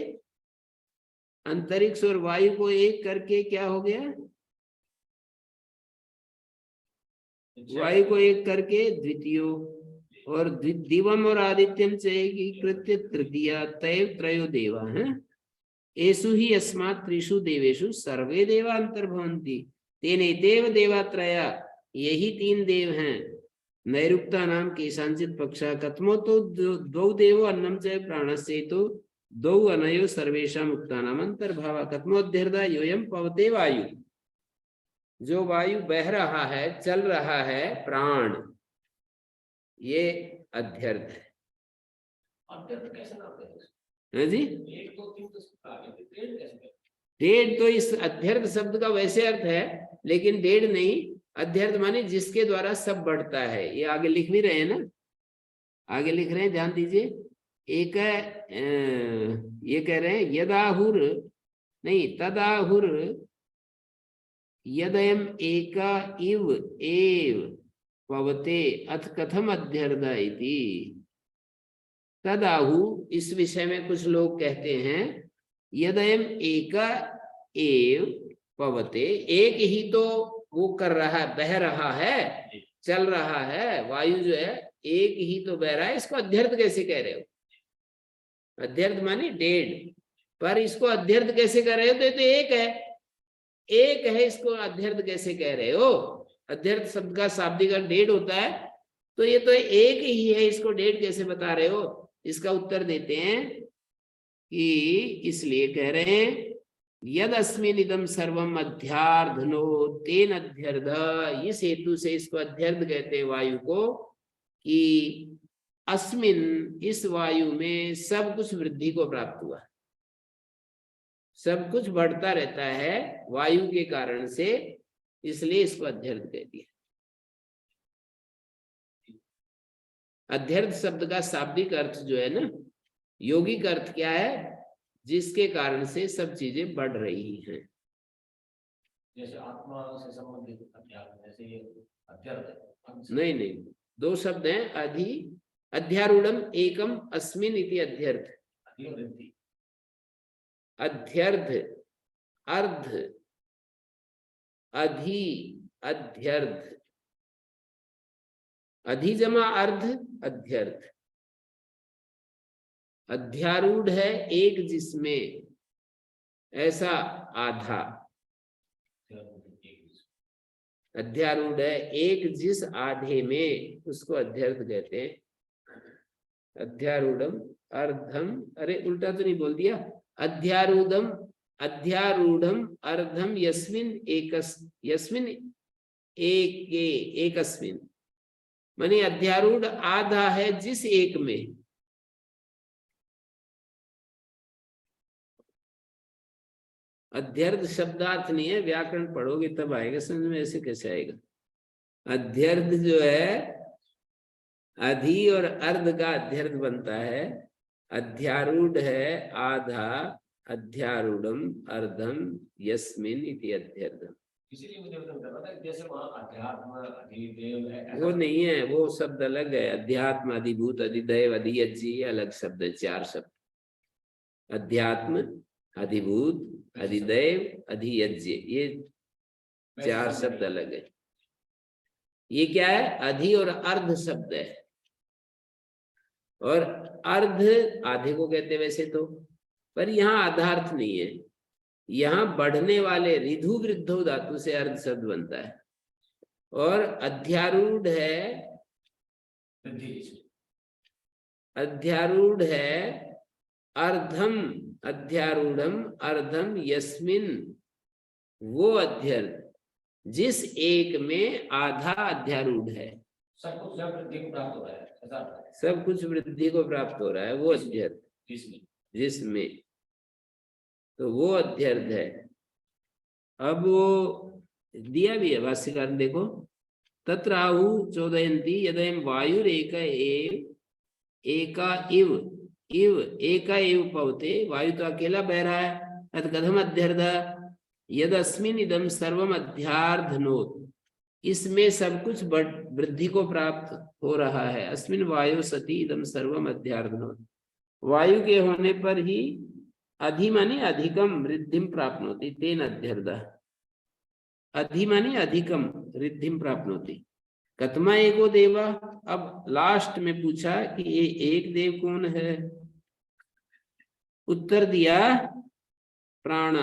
अंतरिक्ष और वायु को एक करके क्या हो गया, वायु को एक करके द्वितीयो, और दिवम और आदित्यम से एकीकृत तृतीया, तैव त्रयो देवा है। एषु हि अस्मात् त्रिषु देवेषु सर्वे देवा अंतर्भवन्ति तेनैतेव देवात्रया, यही तीन देव हैं। नैरुक्ता नाम केशांचित पक्षा कथमो तो द्वौ देवो अन्नम च प्राणस्य तो द्वौ अनयो सर्वेषां उक्तानाम अंतर्भाव कथमोध्यर्दा योयम पवते वायु। जो वायु बह रहा है, चल रहा है, प्राण, ये अध्यर्थ है। अध्यर्थ कैसे नाम है? है जी, एक दो तीन तो आगे डेढ़ कैसे? डेढ़ तो इस अध्यर्थ शब्द का वैसे अर्थ है, लेकिन डेढ़ नहीं, अध्यर्थ माने जिसके द्वारा सब बढ़ता है। ये आगे लिख भी रहे हैं ना, आगे लिख रहे हैं, ध्यान दीजिए। एक ये कह रहे हैं यदाहुर नहीं तदाहुर यदयम एका इव एव पवते अथ कथम अध्यर्थ इति। तदाहु, इस विषय में कुछ लोग कहते हैं यदयम एका एव पवते, एक ही तो वो कर रहा है, बह रहा है, चल रहा है, वायु जो है एक ही तो बह रहा है, इसको अध्यर्थ कैसे कह रहे हो? अध्यर्थ माने डेढ़, पर इसको अध्यर्थ कैसे कह रहे हो? तो एक है, एक है, इसको अध्यर्थ कैसे कह रहे हो? अध्यर्थ शब्द का शाब्दिक अर्थ डेढ़ होता है, तो ये तो एक ही है, इसको डेढ़ कैसे बता रहे हो? इसका उत्तर देते हैं कि इसलिए कह रहे हैं यद अस्मिन इदम सर्वम अध्यार्धनो तेन अध्यर्ध, इस हेतु से इसको अध्यर्ध कहते हैं वायु को, कि अस्मिन, इस वायु में सब कुछ वृद्धि को प्राप्त हुआ, सब कुछ बढ़ता रहता है वायु के कारण से, इसलिए इसको अध्यर्थ कह दिया। अध्यर्थ शब्द का शाब्दिक अर्थ जो है ना, यौगिक अर्थ क्या है? जिसके कारण से सब चीजें बढ़ रही हैं। जैसे आत्मा से संबंधित अध्यात्म, जैसे ये अध्यर्थ। नहीं नहीं, दो शब्द हैं, अधि अध्यारूढ़म एकम अस्मिन इति अध्यर्थ। अध्यर्थ अर्ध अधि अध्यर्थ, अधि जमा अर्ध अध्यर्थ। अध्यारूढ़ है एक जिसमें, ऐसा आधा। अध्यारूढ़ है एक जिस आधे में, उसको अध्यर्थ कहते हैं। अध्यारूढ़म अर्धम, अरे उल्टा तो नहीं बोल दिया? अध्यारूढ़म अध्यारूढ़म अर्धम यस्मिन यस्मिन एकस्मिन, माने अध्यारूढ़ आधा है जिस एक में। अध्यर्थ शब्दार्थ नहीं है, व्याकरण पढ़ोगे तब आएगा समझ में, ऐसे कैसे आएगा? अध्यर्थ जो है अधि और अर्ध का अध्यर्थ बनता है। अध्यारूढ़ है आधा, अध्यारूढ़म अर्धम यस्मिन इति अध्यर्थम। इसीलिए मुझे पता था जैसे वहाँ अध्यात्म अधिदेव है, वो नहीं है, वो शब्द अलग है। अध्यात्म, अधिभूत, अधिदैव, अधियज्ञ, ये अलग शब्द है, चार शब्द। अध्यात्म, अधिभूत, अधिदैव, अधियज्ञ, ये चार शब्द अलग है। ये क्या है? अधि और अर्ध शब्द है, और अर्ध आधे को कहते वैसे तो, पर यहाँ आधार्थ नहीं है। यहाँ बढ़ने वाले ऋधु वृद्धो धातु से अर्ध शब्द बनता है। और अध्यारूढ़ है, अध्यारूढ़ है अर्धम, अध्यारूढ़म अर्धम यस्मिन, वो अध्यर्थ जिस एक में आधा अध्यारूढ़ है। सब कुछ वृद्धि को प्राप्त हो रहा है, सब कुछ वृद्धि को प्राप्त हो रहा है, वो अध्यर्थ जिसमें, तो वो अध्यर्थ है। अब वो दिया भी है भाष्यकार ने, देखो तत्र आहु चोदयंती यदयं वायुरेक एका इव इव एका एव पवते, वायु तो अकेला बह रहा है, तत् कथम अध्यर्थ यदस्मिन इदम सर्वम अध्यार्धनोत, इसमें सब कुछ वृद्धि को प्राप्त हो रहा है। अस्मिन वायु सती इदम सर्वम अध्यार्धनोत, वायु के होने पर ही अधि माने अधिकम वृद्धिम प्राप्नोति तेन अध्यर्थ। अधि माने अधिकम वृद्धिम प्राप्नोति। कथमा एको देवा, अब लास्ट में पूछा कि ये एक देव कौन है? उत्तर दिया प्राण,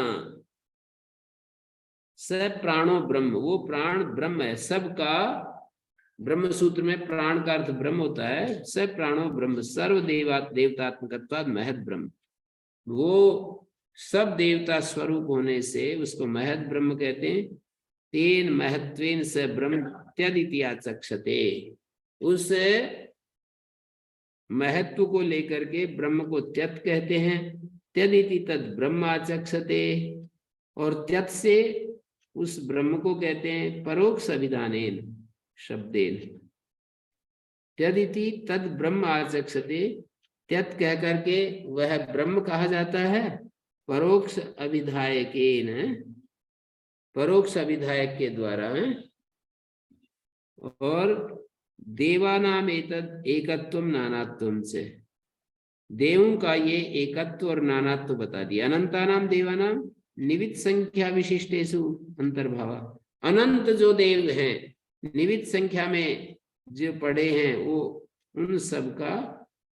स प्राणो ब्रह्म, वो प्राण ब्रह्म है सबका। ब्रह्म सूत्र में प्राण का अर्थ ब्रह्म होता है। स प्राणो ब्रह्म सर्व देवतात्मकत्वाद महद ब्रह्म, वो सब देवता स्वरूप होने से उसको महद ब्रह्म कहते हैं। तेन महत्वेन स ब्रह्म त्यदिति चक्षते, उस महत्व को लेकर के ब्रह्म को त्यत कहते हैं। त्यदिति तद ब्रह्म आचक्षते, और त्यत से उस ब्रह्म को कहते हैं परोक्ष अभिधानेन शब्देन। त्यदिति तद ब्रह्म आचक्षते, त्यत कह करके वह ब्रह्म कहा जाता है परोक्ष अभिधायकेन, परोक्ष अभिधायक के द्वारा। और देवानाम एतद एकत्वम नानात्वम से, देवों का ये एकत्व और नानात्व बता दिया। अनंतानाम देवानाम निवित संख्या विशिष्टेषु अंतर्भाव, अनंत जो देव हैं निवित संख्या में जो पढ़े हैं वो उन सब का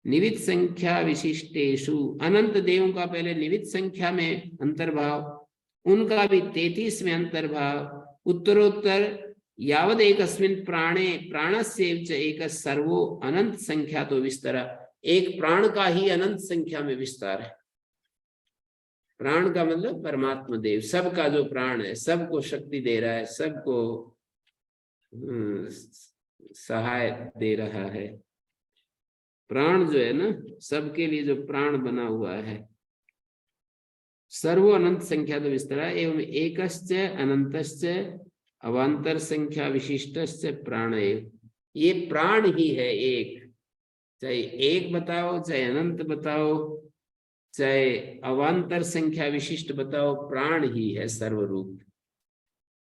निवित संख्या विशिष्टेषु, अनंत देवों का पहले निवित संख्या में अंतर्भाव, उनका भी 33 में अंतर्भाव। उत्तरोत्तर यावद एकस्मिन् प्राणे प्राणस्यैव च एक सर्वो अनंत संख्या तो विस्तार, एक प्राण का ही अनंत संख्या में विस्तार है। प्राण का मतलब परमात्मा देव, सबका जो प्राण है, सबको शक्ति दे रहा है, सबको सहाय दे रहा है। प्राण जो है ना, सबके लिए जो प्राण बना हुआ है। सर्व अनंत संख्या तो विस्तार एवं एकश्च अनंतश्च अवांतर संख्या विशिष्टश्च प्राण एव, ये प्राण ही है एक, चाहे एक बताओ चाहे अनंत बताओ चाहे अवांतर संख्या विशिष्ट बताओ, प्राण ही है सर्वरूप।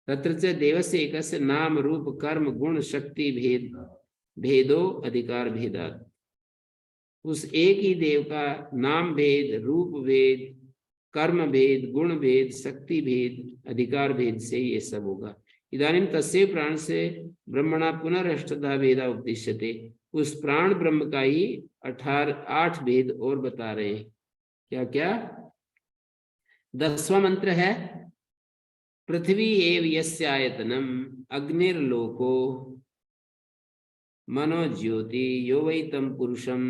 तत्र च देवस्य एकस्य नाम रूप कर्म गुण शक्ति भेदो अधिकार भेदात्, उस एक ही देव का नाम भेद, रूप भेद, कर्म भेद, गुण भेद, शक्ति भेद, अधिकार भेद से ये सब होगा। इदानीं तस्य प्राण से ब्रह्मणा पुनरष्टधा भेदा उपदिश्यते, उस प्राण ब्रह्म का ही 8 भेद और बता रहे हैं। क्या क्या? 10वां मंत्र है पृथ्वी एव यस्य आयतनम अग्निर्लोको मनो ज्योति यो वै तम पुरुषम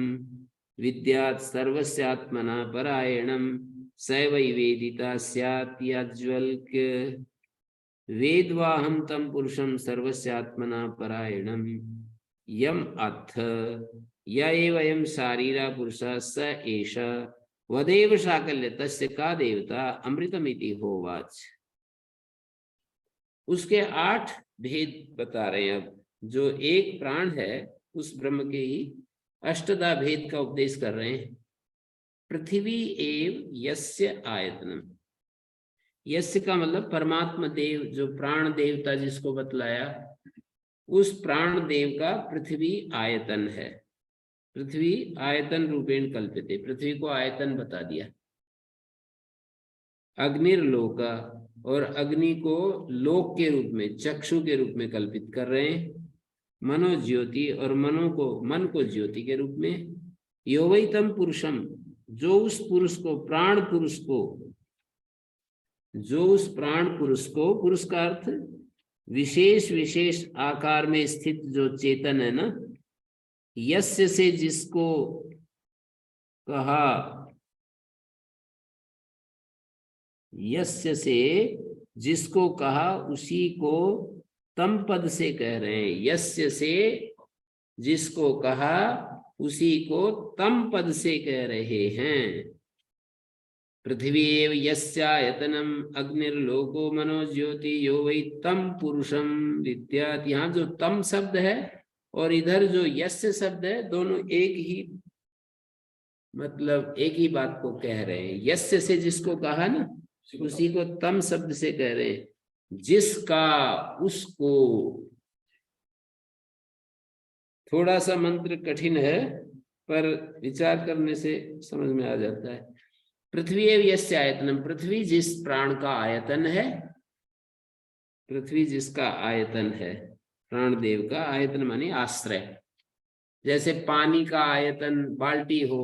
विद्यात् सर्वस्यात्मना परायणम स वै वेदिता स्यात् याज्वल्क वेदवाहम तम पुरुषम सर्वस्यात्मना परायणम यम अथ य एवं शारीरा पुरुषः स एष वदेव शाकल्य तस्य का देवता अमृतमिति होवाच। उसके 8 भेद बता रहे हैं। अब जो एक प्राण है उस ब्रह्म के ही अष्टधा भेद का उपदेश कर रहे हैं। पृथ्वी एव यस्य आयतनम, यस्य का मतलब परमात्मा देव, जो प्राण देवता जिसको बतलाया, उस प्राण देव का पृथ्वी आयतन है। पृथ्वी आयतन रूपेण कल्पिते, पृथ्वी को आयतन बता दिया। अग्निर्लोका, और अग्नि को लोक के रूप में, चक्षु के रूप में कल्पित कर रहे हैं। मनो ज्योति, और मन को ज्योति के रूप में। यो वै तम पुरुषम, जो उस पुरुष को, प्राण पुरुष को, जो उस प्राण पुरुष को, पुरुष का अर्थ विशेष विशेष आकार में स्थित जो चेतन है ना, यस्य से जिसको कहा, यस्य से जिसको कहा उसी को तम पद से कह रहे हैं। यस्य से जिसको कहा उसी को तम पद से कह रहे हैं। पृथ्वी एव यस्यायतनम अग्निर्लोको मनो ज्योति यो वै तम पुरुषम विद्यात्, यहाँ जो तम शब्द है और इधर जो यस्य शब्द है, दोनों एक ही मतलब एक ही बात को कह रहे हैं। यस्य से जिसको कहा ना, उसी को तम शब्द से कह रहे हैं, जिसका, उसको। थोड़ा सा मंत्र कठिन है पर विचार करने से समझ में आ जाता है। पृथ्वी एव यस्य आयतनम, पृथ्वी जिस प्राण का आयतन है, पृथ्वी जिसका आयतन है, प्राणदेव का आयतन माने आश्रय। जैसे पानी का आयतन बाल्टी हो,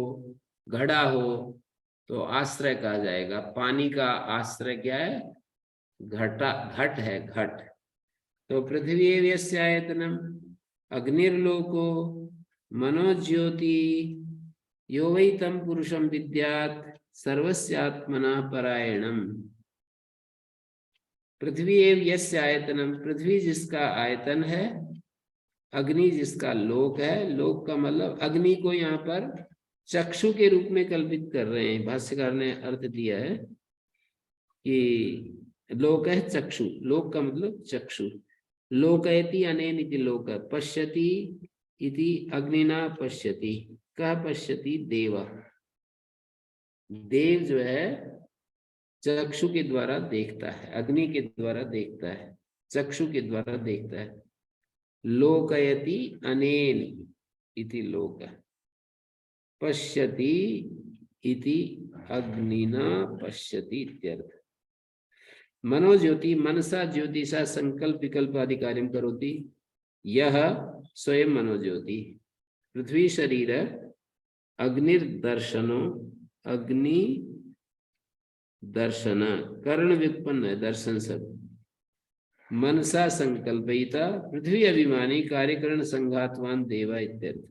घड़ा हो, तो आश्रय कहा जाएगा। पानी का आश्रय क्या है? घट है, घट। तो पृथ्वी यस्य आयतनम अग्निर्लोको मनोज्योति यो वै तम पुरुषम विद्यात् सर्वस्यात्मना परायणम। पृथ्वी एव यस्य आयतनम, पृथ्वी जिसका आयतन है, अग्नि जिसका लोक है। लोक का मतलब अग्नि को यहाँ पर चक्षु के रूप में कल्पित कर रहे हैं। भाष्यकार ने अर्थ दिया है कि लोक है चक्षु, लोक का मतलब चक्षु। लोकयति अनेन इति लोक, पश्यति इति अग्निना पश्यति। कह पश्यति? देव। देव जो है चक्षु के द्वारा देखता है, अग्नि के द्वारा देखता है, चक्षु के द्वारा देखता है। लोकयति अनेन इति लोक, पश्यति इति अग्निना पश्यति इत्यर्थ। मनोज्योति मनसा ज्योतिषा संकल्प विकल्प आदि कार्य करोति, यह स्वयं मनोज्योति। पृथ्वी शरीर अग्निर्दर्शनो, अग्नि दर्शन कर्ण व्युत्पन्न है, दर्शन सब। मनसा संकल्पयिता पृथ्वी अभिमानी कार्यकरण संघातवान देवा इत्यर्थ।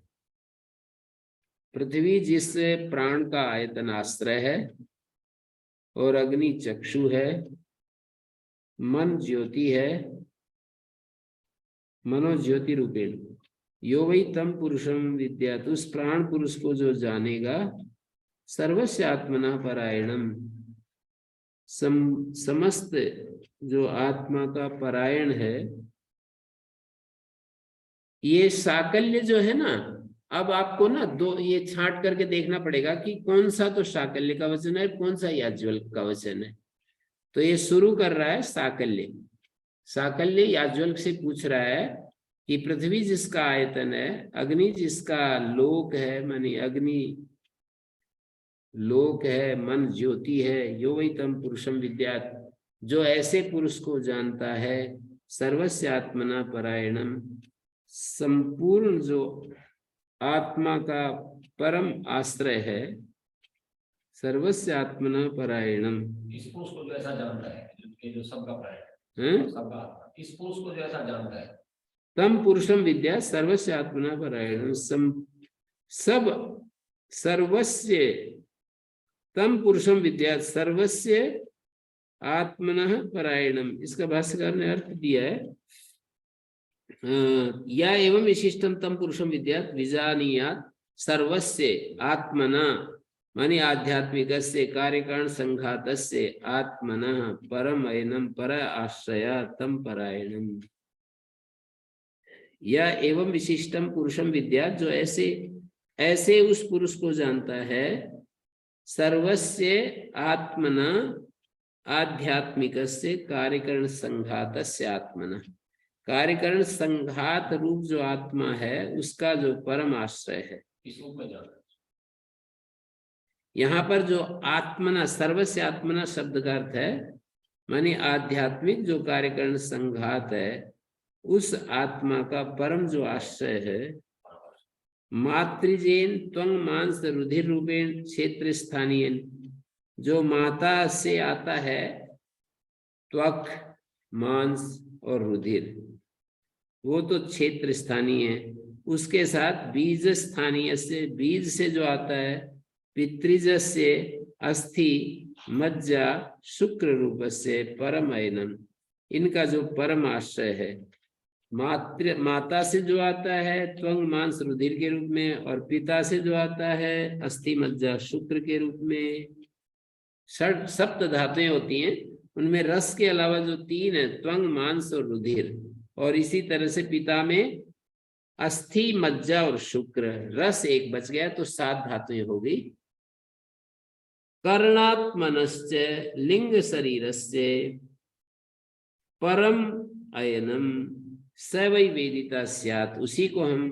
पृथ्वी जिस प्राण का आयतन आश्रय है और अग्नि चक्षु है, मन ज्योति है, मनोज्योति रूपेण। यो वै तम पुरुषम विद्यात्, उस प्राण पुरुष को जो जानेगा, सर्वस्य आत्मना परायणम, समस्त जो आत्मा का परायण है। ये साकल्य जो है ना, अब आपको ना दो ये छांट करके देखना पड़ेगा कि कौन सा तो साकल्य का वचन है, कौन सा याज्ञवल्क्य का वचन है। तो ये शुरू कर रहा है साकल्य। साकल्य याज्ञवल्क्य से पूछ रहा है कि पृथ्वी जिसका आयतन है, अग्नि जिसका लोक है, मानी अग्नि लोक है, मन ज्योति है, यो वै तम पुरुषम विद्यात्, जो ऐसे पुरुष को जानता है, सर्वस्य आत्मना परायणम, संपूर्ण जो आत्मा का परम आश्रय है, सर्वस्य आत्मना परायणम। इस पुरुष को जो ऐसा जानता है, ये जो सबका परायण हैं? सबका आत्मा, इस पुरुष को जो ऐसा जानता है, तम पुरुषम विद्या सर्वस्य आत्मना परायणम। सब सर्वस्य, तम पुरुषम विद्या सर्वस्य आत्मनः परायणम। इसका भाष्यकार ने अर्थ दिया है, या एवं विशिष्टम तम पुरुषम विद्यात् विजानीयात् सर्वस्य आत्मना, मानी आध्यात्मिकस्य कार्यकारण संघातस्य आत्मनः परम अयनम पर आश्रया तम परायणम। या एवं विशिष्टम पुरुषम विद्यात्, जो ऐसे उस पुरुष को जानता है, सर्वस्य आत्मना आध्यात्मिकस्य कार्यकरण संघातस्य आत्मना, कार्यकरण संघात रूप जो आत्मा है उसका जो परम आश्रय है। इस रूप में जानता है। यहाँ पर जो आत्मना, सर्वस्य आत्मना शब्द का अर्थ है मानी आध्यात्मिक जो कार्यकरण संघात है, उस आत्मा का परम जो आश्रय है। मातृजेन त्वंग मांस रुधिर रूपेण क्षेत्र स्थानीय, जो माता से आता है त्वक, मांस और रुधिर, वो तो क्षेत्र स्थानीय है। उसके साथ बीज स्थानीय से, बीज से जो आता है, पितृज से अस्थि मज्जा शुक्र रूप से परम अयनम, इनका जो परम आश्रय है। माता से जो आता है त्वंग मांस रुधिर के रूप में, और पिता से जो आता है अस्थि मज्जा शुक्र के रूप में। सप्त धातुएं होती हैं, उनमें रस के अलावा जो तीन है, त्वंग मांस और रुधिर, और इसी तरह से पिता में अस्थि मज्जा और शुक्र। रस एक बच गया तो 7 धातुएं हो गई। कर्णात्मनश्च लिंग शरीरस्य परम अयनम स वै वेदिता स्यात्, उसी को हम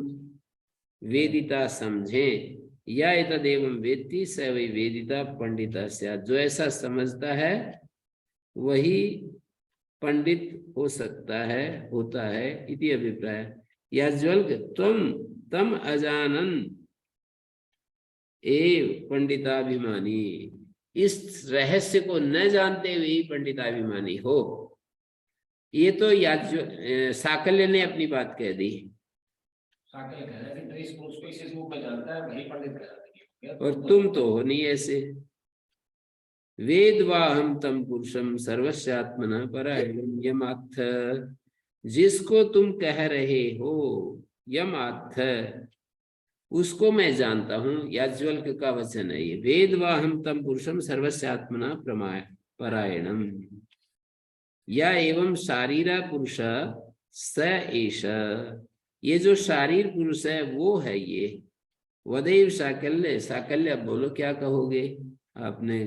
वेदिता समझें। या एतदेवं वेत्ति स वै वेदिता पंडिता स्यात्, जो ऐसा समझता है वही पंडित हो सकता है, होता है। इति अभिप्राय। याज्ञवल्क्य त्वं तम अजानन् एव पंडिताभिमानी, इस रहस्य को न जानते हुए ही पंडिताभिमानी हो। ये तो साकल्य ने अपनी बात कह दी, साकल्य कह रहे थे इस पुरुष को इस रूप में जानता है, वही पंडित कहलाते हैं। और तुम तो हो नहीं ऐसे। वेदवाहम तम पुरुषम सर्वस्यात्मना परायणम यमार्थ, जिसको तुम कह रहे हो यमार्थ, उसको मैं जानता हूं। याज्ञवल्क्य का वचन है ये। वेदवाहम तम पुरुषम सर्वस्यात्मना परायणम, या एवं शारीरा पुरुष स एष, ये जो शारीर पुरुष है वो है ये। वदैव साकल्य, साकल्य अब बोलो क्या कहोगे आपने?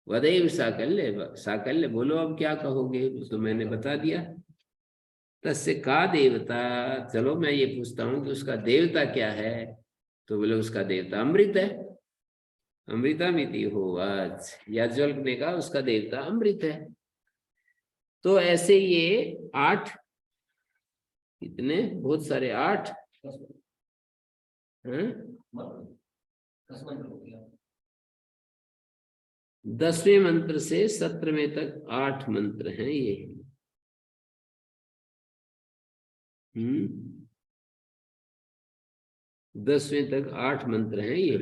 वदैव साकल्य, साकल्य बोलो अब क्या कहोगे? तो मैंने बता दिया। तस्य का देवता, चलो मैं ये पूछता हूँ कि उसका देवता क्या है? तो बोले उसका देवता अमृत है। अमृतमिति होवाच, याज्ञवल्क्य ने कहा उसका देवता अमृत है। तो ऐसे ये 8, इतने बहुत सारे 8 हैं। 10वें मंत्र से 17वें तक 8 मंत्र हैं ये। 10वें तक 8 मंत्र हैं ये।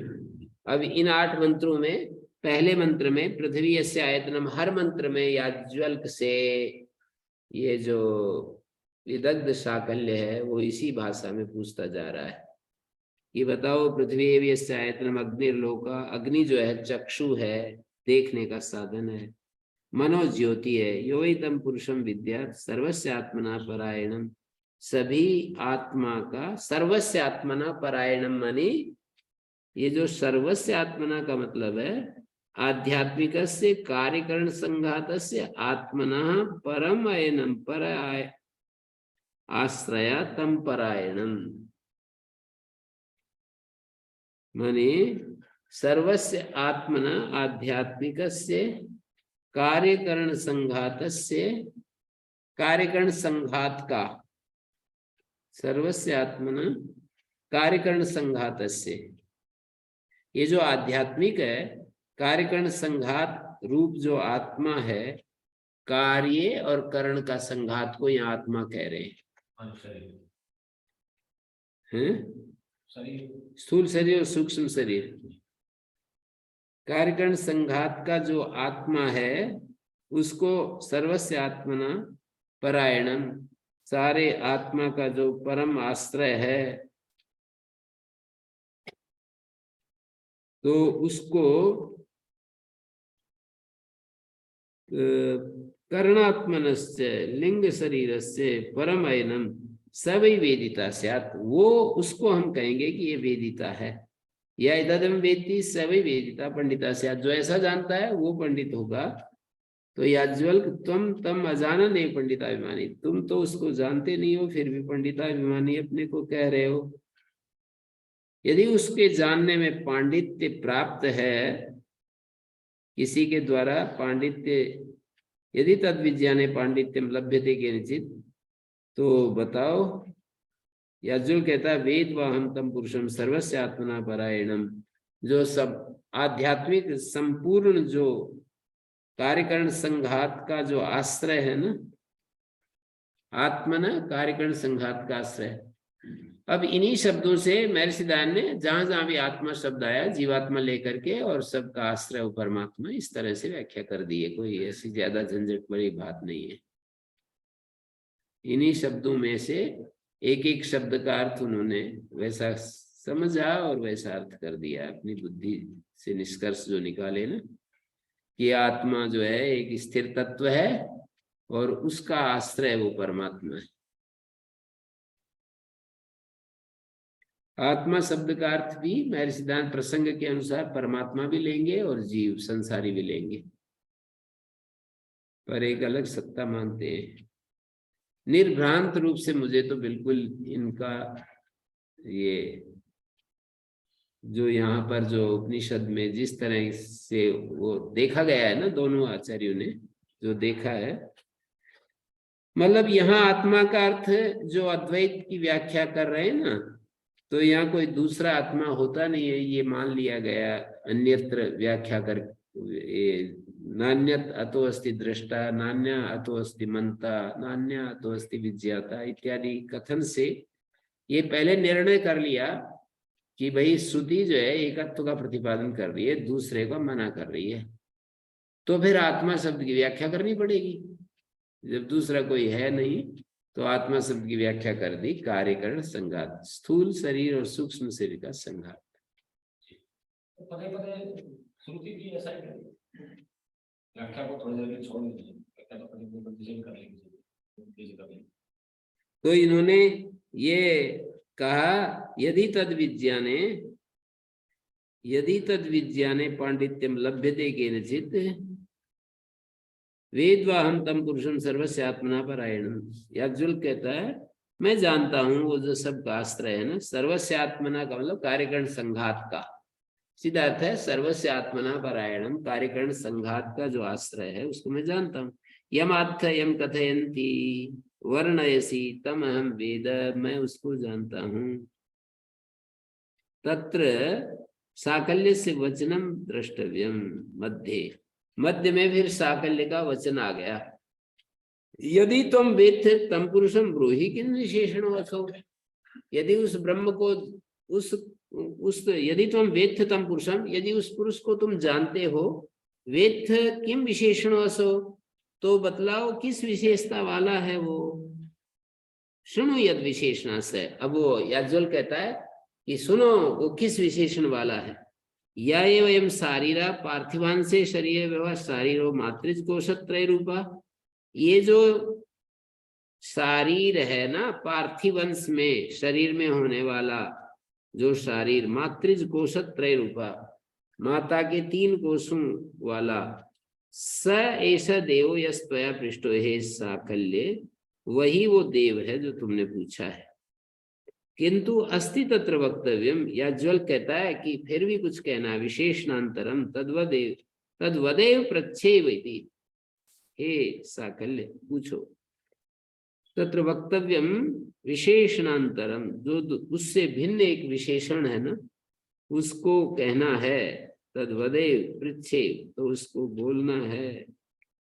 अब इन 8 मंत्रों में पहले मंत्र में पृथ्वी यस्य आयतनम, हर मंत्र में याज्ञवल्क्य से ये जो विदग्ध साकल्य है वो इसी भाषा में पूछता जा रहा है। ये बताओ, पृथ्वी यस्य आयतनम अग्निर्लोका, अग्नि जो है चक्षु है, देखने का साधन है, मनो ज्योति है, यो वै तम पुरुषम विद्यात् सर्वस्य आत्मना परायणम, सभी आत्मा का सर्वस्य आत्मना परायणम, माने ये जो सर्वस्य आत्मना का मतलब है आध्यात्मिकस्य कार्यकरण संघातस्य आत्मना परम अयनम, पर आश्रया तम परायणम, माने सर्वस्य आत्मना आध्यात्मिकस्य कार्यकरण संघातस्य, कार्यकरण संघात का, सर्वस्य आत्मना कार्यकरण संघातस्य, ये जो आध्यात्मिक है कार्यकरण संघात रूप जो आत्मा है, कार्य और करण का संघात को यहाँ आत्मा कह रहे हैं। स्थूल शरीर और सूक्ष्म शरीर, कार्यकरण संघात का जो आत्मा है उसको सर्वस्य आत्मना परायणम, सारे आत्मा का जो परम आश्रय है, तो उसको कर्णात्मनस्य लिंग शरीरस्य परम अयनम सवै वेदिता स्यात्, वो उसको हम कहेंगे कि ये वेदिता है। या इदम वेत्ति सवै वेदिता पंडिता स्यात्, जो ऐसा जानता है वो पंडित होगा। तो याज्ञवल्क्य तुम तम अजानन पंडिताभिमानी, तुम तो उसको जानते नहीं हो फिर भी पंडिताभिमानी अपने को कह रहे हो। यदि उसके जानने में पांडित्य प्राप्त है, किसी के द्वारा पांडित्य, यदि तद विज्ञाने पांडित्यम लभ्यते केनचित्, तो बताओ। याज्ञवल्क्य कहता है वेद व हम तम पुरुषम सर्वस्य आत्मना परायणम, जो सब आध्यात्मिक संपूर्ण जो कार्यकरण संघात का जो आश्रय है ना, आत्मना कार्यकरण संघात का आश्रय। अब इन्हीं शब्दों से महर्षि दयानंद ने जहां जहां भी आत्मा शब्द आया जीवात्मा लेकर के और सबका आश्रय वो परमात्मा, इस तरह से व्याख्या कर दी है। कोई ऐसी ज्यादा झंझट बड़ी बात नहीं है। इन्हीं शब्दों में से एक एक शब्द का अर्थ उन्होंने वैसा समझा और वैसा अर्थ कर दिया, अपनी बुद्धि से निष्कर्ष जो निकाले ना, कि आत्मा जो है एक स्थिर तत्व है और उसका आश्रय वो परमात्मा है। आत्मा शब्द का अर्थ भी महर्षि दयानंद प्रसंग के अनुसार परमात्मा भी लेंगे और जीव संसारी भी लेंगे, पर एक अलग सत्ता मानते हैं। निर्भ्रांत रूप से मुझे तो बिल्कुल इनका ये जो यहाँ पर जो उपनिषद में जिस तरह से वो देखा गया है ना, दोनों आचार्यों ने जो देखा है, मतलब यहाँ आत्मा का अर्थ जो अद्वैत की व्याख्या कर रहे हैं ना, तो यहाँ कोई दूसरा आत्मा होता नहीं है, ये मान लिया गया अन्यत्र व्याख्या कर। नान्यत अतो अस्ति दृष्टा, नान्या अतो अस्ति मंता, नान्या अतो अस्ति विज्ञाता इत्यादि कथन से ये पहले निर्णय कर लिया कि भाई श्रुति जो है एकत्व का प्रतिपादन कर रही है, दूसरे को मना कर रही है, तो फिर आत्मा शब्द की व्याख्या करनी पड़ेगी। जब दूसरा कोई है नहीं तो आत्मा शब्द की व्याख्या कर दी, कार्यकरण संघात, स्थूल शरीर और सूक्ष्म शरीर का संघात। पते श्रुति भी ऐसा ही करेगी, व्याख्या को थोड़ी देर छोड़ दीजिए, व्याख्या तो पते कर लेगी। तो इन्होंने ये कहा यदि तद विज्ञाने पांडित्यम लभ्यते केनचित् वेद्वाहम तम पुरुषम सर्वस्य आत्मना परायणम। याज्जुल कहता है मैं जानता हूं वो जो सब का आश्रय है ना, सर्वस्य आत्मना का मतलब कार्यकरण संघात का सीधा अर्थ है सर्वस्य आत्मना परायणम, कार्यकरण संघात का जो आश्रय है उसको मैं जानता हूं। यमार्थ यम कथयन्ति वर्णयसी तम अहम वेद, मैं उसको जानता हूं। तत्र साकल्य से वचनम द्रष्टव्यम, मध्य में फिर साकल्य का वचन आ गया। यदि तुम वेत्थ तम पुरुषम ब्रूहि किन विशेषण वसो, यदि उस ब्रह्म को उस यदि तुम वेत्थ तम पुरुषम, यदि उस पुरुष को तुम जानते हो, वेत्थ किम विशेषण वसो, तो बतलाओ किस विशेषता वाला है वो। सुनो यद विशेषण से, अब वो याज्जुल कहता है कि सुनो वो किस विशेषण वाला है। या एवं शारीरा पार्थिवान से शरीर व्यवहार शारीरो मातृज कोशत्रय रूपा, ये जो शारीर है ना पार्थिवंश में शरीर में होने वाला जो शारीर, मातृज कोशत्रय रूपा, माता के 3 कोशों वाला, स ऐसा देव यस्तया पृष्ठो हे साकल्य, वही वो देव है जो तुमने पूछा है। किंतु अस्ति तत्र वक्तव्यम, याज्वल कहता है कि फिर भी कुछ कहना, विशेषणांतरम तद्वदेव प्रच्छेवति, हे साकल्य पूछो। तत्र वक्तव्यम विशेषणांतरम, जो उससे भिन्न एक विशेषण है ना उसको कहना है। तद्वदेव पृच्छेव, तो उसको बोलना है,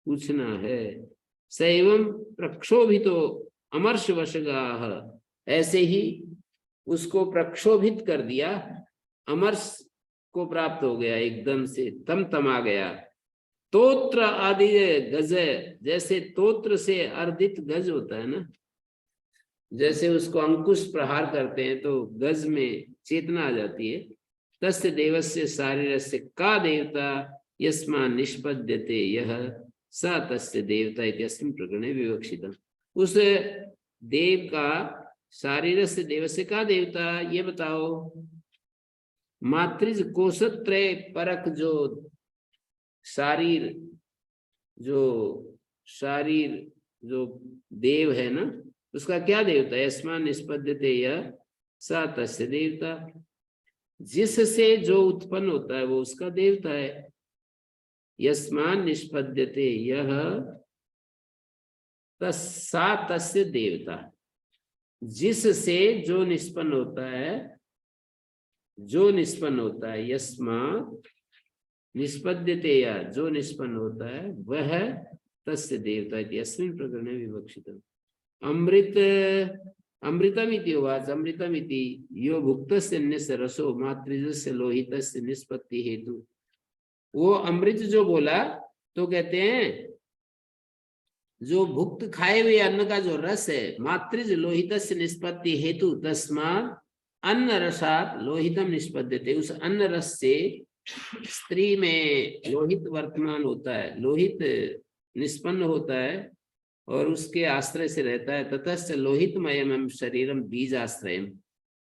पूछना है। सैवं प्रक्षोभितो अमर्ष वशगाह, ऐसे ही उसको प्रक्षोभित कर दिया, अमर्ष को प्राप्त हो गया, एकदम से तमा गया। तोत्र आदि गज, जैसे तोत्र से अर्धित गज होता है ना, जैसे उसको अंकुश प्रहार करते हैं तो गज में चेतना आ जाती है। तस्य देवस्य शारीरस्य का देवता यस्मान् निष्पद्यते यह सा तस्य देवता इत्यस्मिन् प्रकरणे विवक्षितम्। उस देव का शारीरस्य देवस्य का देवता ये बताओ। मातृज कोशत्रय परक जो शारीर जो देव है ना उसका क्या देवता है। यस्मान् निष्पद्यते यह सा तस्य देवता, जिससे जो उत्पन्न होता है वो उसका देवता है। यस्मान् निष्पद्यते यह सा तस्य देवता, जिससे जो निष्पन्न होता है, यस्मात् निष्पद्यते या जो निष्पन्न होता है वह तस्य देवता यस्मिन् प्रकरणे विवक्षितम्। अमृतमिति उवाच, अमृतमिति यो भुक्तस्य अन्यस्य रसो मातृजस्य लोहितस्य निष्पत्ति हेतु। वो अमृत जो बोला तो कहते हैं जो भुक्त खाए हुए अन्न का जो रस है, मातृज लोहितस्य निष्पत्ति हेतु तस्मात् अन्न रसात् लोहितम निष्पद्यते। उस अन्न रस से स्त्री में लोहित वर्तमान होता है, लोहित निष्पन्न होता है और उसके आश्रय से रहता है। ततस्य लोहितमयम शरीरम बीज आश्रयम,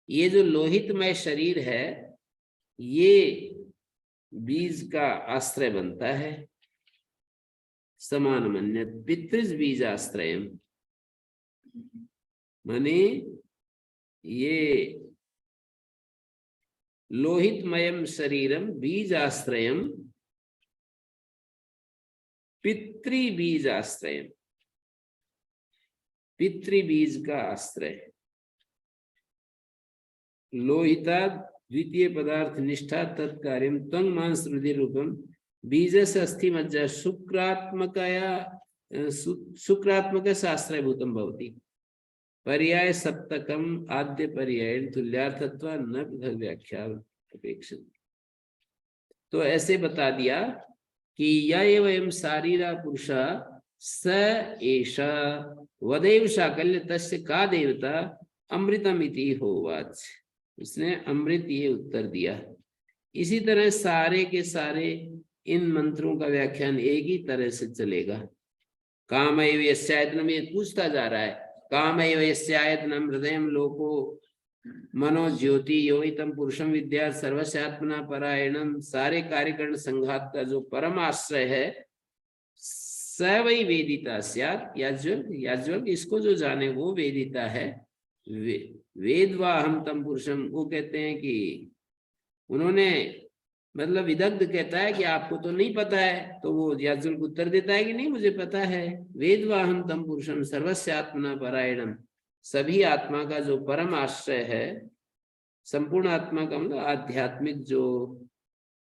ये जो लोहितमय शरीर है ये बीज का आश्रय बनता है। समान मन्यत पितृज बीज आश्रयम, माने ये लोहितमयम शरीरम बीज आश्रयम पितृ बीज आश्रयम, पितृ बीज का आश्रय। लोहिता द्वितीय पदार्थ निष्ठा तत्कार्यम त्वं मांस रुधिर रूपम बीजस्य अस्थि मज्जा शुक्रात्मक शास्त्रभूतम भवति पर्याय सप्तकम आद्य पर्याय तुल्यार्थत्व न पृथक व्याख्या अपेक्षित। तो ऐसे बता दिया कि य एव एवं शारीरा पुरुषा स एष वदैव शाकल्य तस्य का देवता अमृतम इति होवाच। उसने अमृत ये उत्तर दिया। इसी तरह सारे के सारे इन मंत्रों का व्याख्यान एक ही तरह से चलेगा। काम एव यस्यायतनम, ये पूछता जा रहा है, काम एव यस्यायतनम हृदयम लोको मनो ज्योति योगितम पुरुषम विद्या सर्वस्यात्मना परायणम, सारे कार्यकरण संघात का जो परम आश्रय है स वही वेदिता स्यात्। याज्वल्क इसको जो जाने वो वेदिता है। वेदवाहम तम पुरुषम, वो कहते हैं कि उन्होंने मतलब विदग्ध कहता है कि आपको तो नहीं पता है, तो वो याज्वल्क उत्तर देता है कि नहीं मुझे पता है। वेदवाहम तम पुरुषम सर्वस्यात्मना परायणम, सभी आत्मा का जो परम आश्रय है, संपूर्ण आत्मा का मतलब आध्यात्मिक जो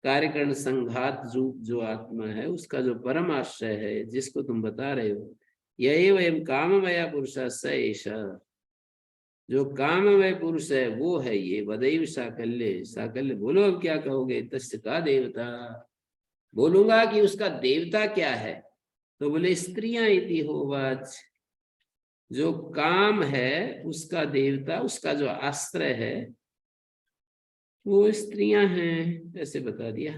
कार्यकरण संघात जो आत्मा है उसका जो परम आश्रय है, जिसको तुम बता रहे हो, यही वयम काममया पुरुष स एषा, जो काममय पुरुष है वो है ये। वदैव साकल्य, साकल्य बोलो अब क्या कहोगे। तस्य का देवता, बोलूंगा कि उसका देवता क्या है, तो बोले स्त्रियां इति होवाच। जो काम है उसका देवता, उसका जो आश्रय है वो स्त्रियां हैं, ऐसे बता दिया।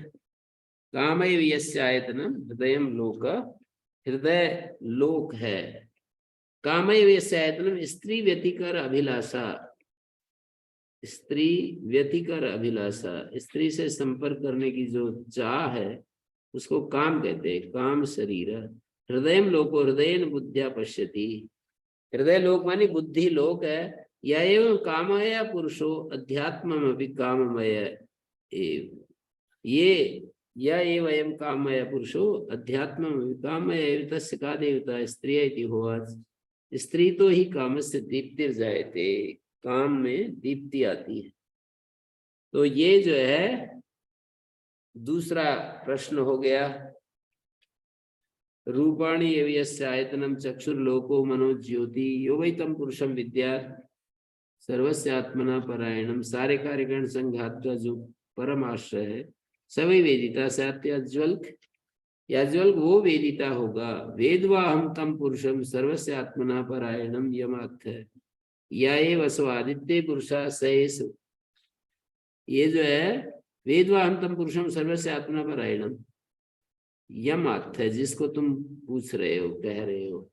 कामैव यस्य आयतनम हृदयम लोक, हृदय लोक है। कामैव यस्य आयतनम स्त्री व्यतिकर अभिलाषा, स्त्री व्यतिकर अभिलाषा, स्त्री से संपर्क करने की जो चाह है उसको काम कहते हैं। काम शरीर हृदयम लोको हृदयेन बुद्ध्या पश्यति, हृदय लोक मानी बुद्धि लोक है। या एवं कामय पुरुषो अध्यात्मम अभी काममय एव, ये या एवं कामय पुरुषो अध्यात्मम कामय एव तस्य का देवता स्त्रिय इति होवाच। स्त्री तो ही काम से दीप्तिर्जायते, काम में दीप्ति आती है। तो ये जो है दूसरा प्रश्न हो गया। रूपाणी एव यस्य आयतनम चक्षुर्लोको मनो ज्योति यो वै तम पुरुषम विद्यात् सर्वस्य आत्मना परायणम, सारे कार्यकरण संघात का जो परम आश्रय है सभी वेदिता स्यात्। याज्वल्क, याज्वल्क वो वेदिता होगा। वेदवा हम तम पुरुषम सर्वस्य आत्मना परायणम, यमार्थ है। या ये वसो आदित्य पुरुषा सैस, ये जो है वेदवा हम तम पुरुषम सर्वस्य आत्मना परायणम, यम अर्थ है जिसको तुम पूछ रहे हो, कह रहे हो।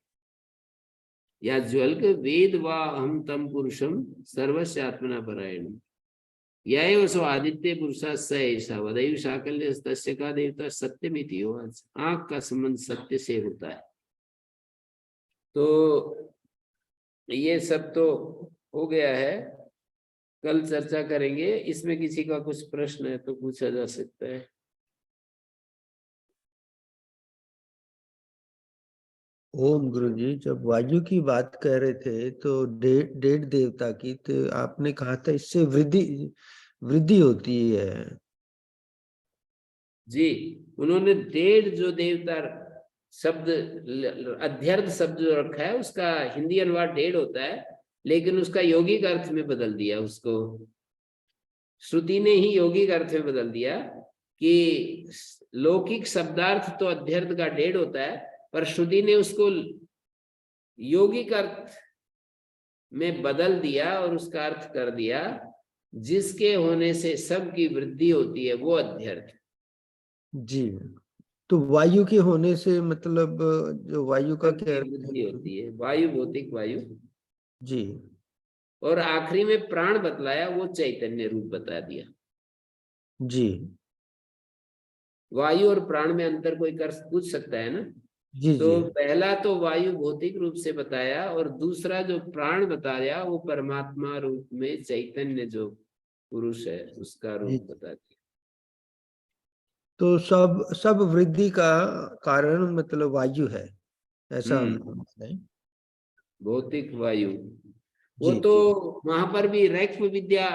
याज्वल्क वेद वा हम तम पुरुषम सर्वस्य आत्मना परायणम, या वसो आदित्य पुरुषा स ऐसा वदैव शाकल्य तस्य का देवता सत्यमिति हो। आंख का संबंध सत्य से होता है। तो ये सब तो हो गया है, कल चर्चा करेंगे। इसमें किसी का कुछ प्रश्न है तो पूछा जा सकता है। ओम गुरुजी, जब वायु की बात कर रहे थे तो डेढ़ देवता की, तो आपने कहा था इससे वृद्धि वृद्धि होती है। जी, उन्होंने डेढ़ जो देवता शब्द अध्यर्थ शब्द जो रखा है उसका हिंदी अनुवाद डेढ़ होता है, लेकिन उसका यौगिक अर्थ में बदल दिया उसको। श्रुति ने ही यौगिक अर्थ में बदल दिया कि लौकिक शब्दार्थ तो अध्यर्थ का डेढ़ होता है, पर श्रुति ने उसको यौगिक अर्थ में बदल दिया और उसका अर्थ कर दिया जिसके होने से सबकी वृद्धि होती है वो अध्यर्थ। जी, तो वायु के होने से मतलब जो वायु का क्या वृद्धि होती है, वायु भौतिक वायु। जी, और आखिरी में प्राण बतलाया, वो चैतन्य रूप बता दिया। जी, वायु और प्राण में अंतर कोई कर पूछ सकता है ना। जी, तो जी, पहला तो वायु भौतिक रूप से बताया और दूसरा जो प्राण बताया वो परमात्मा रूप में चैतन्य जो पुरुष है उसका रूप जी। बता दिया। तो सब वृद्धि का कारण मतलब वायु है, ऐसा है। भौतिक वायु वो जी, तो जी, वहां पर भी रैक्व विद्या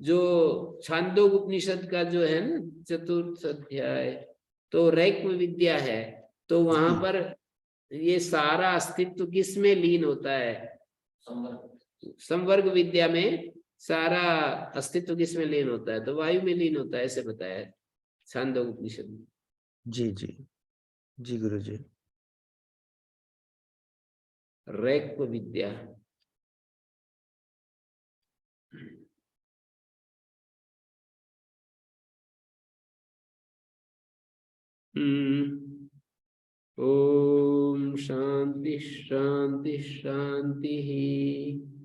जो छांदोग उपनिषद का जो है ना 4th अध्याय, तो रैक विद्या है, तो वहां जी। पर ये सारा अस्तित्व किस में लीन होता है? संवर्ग विद्या में सारा अस्तित्व किस में लीन होता है? तो वायु में लीन होता है, ऐसे बताया है छांदोग उपनिषद में। जी जी जी गुरु जी। रैक विद्या। ओम शांति शांति शांति।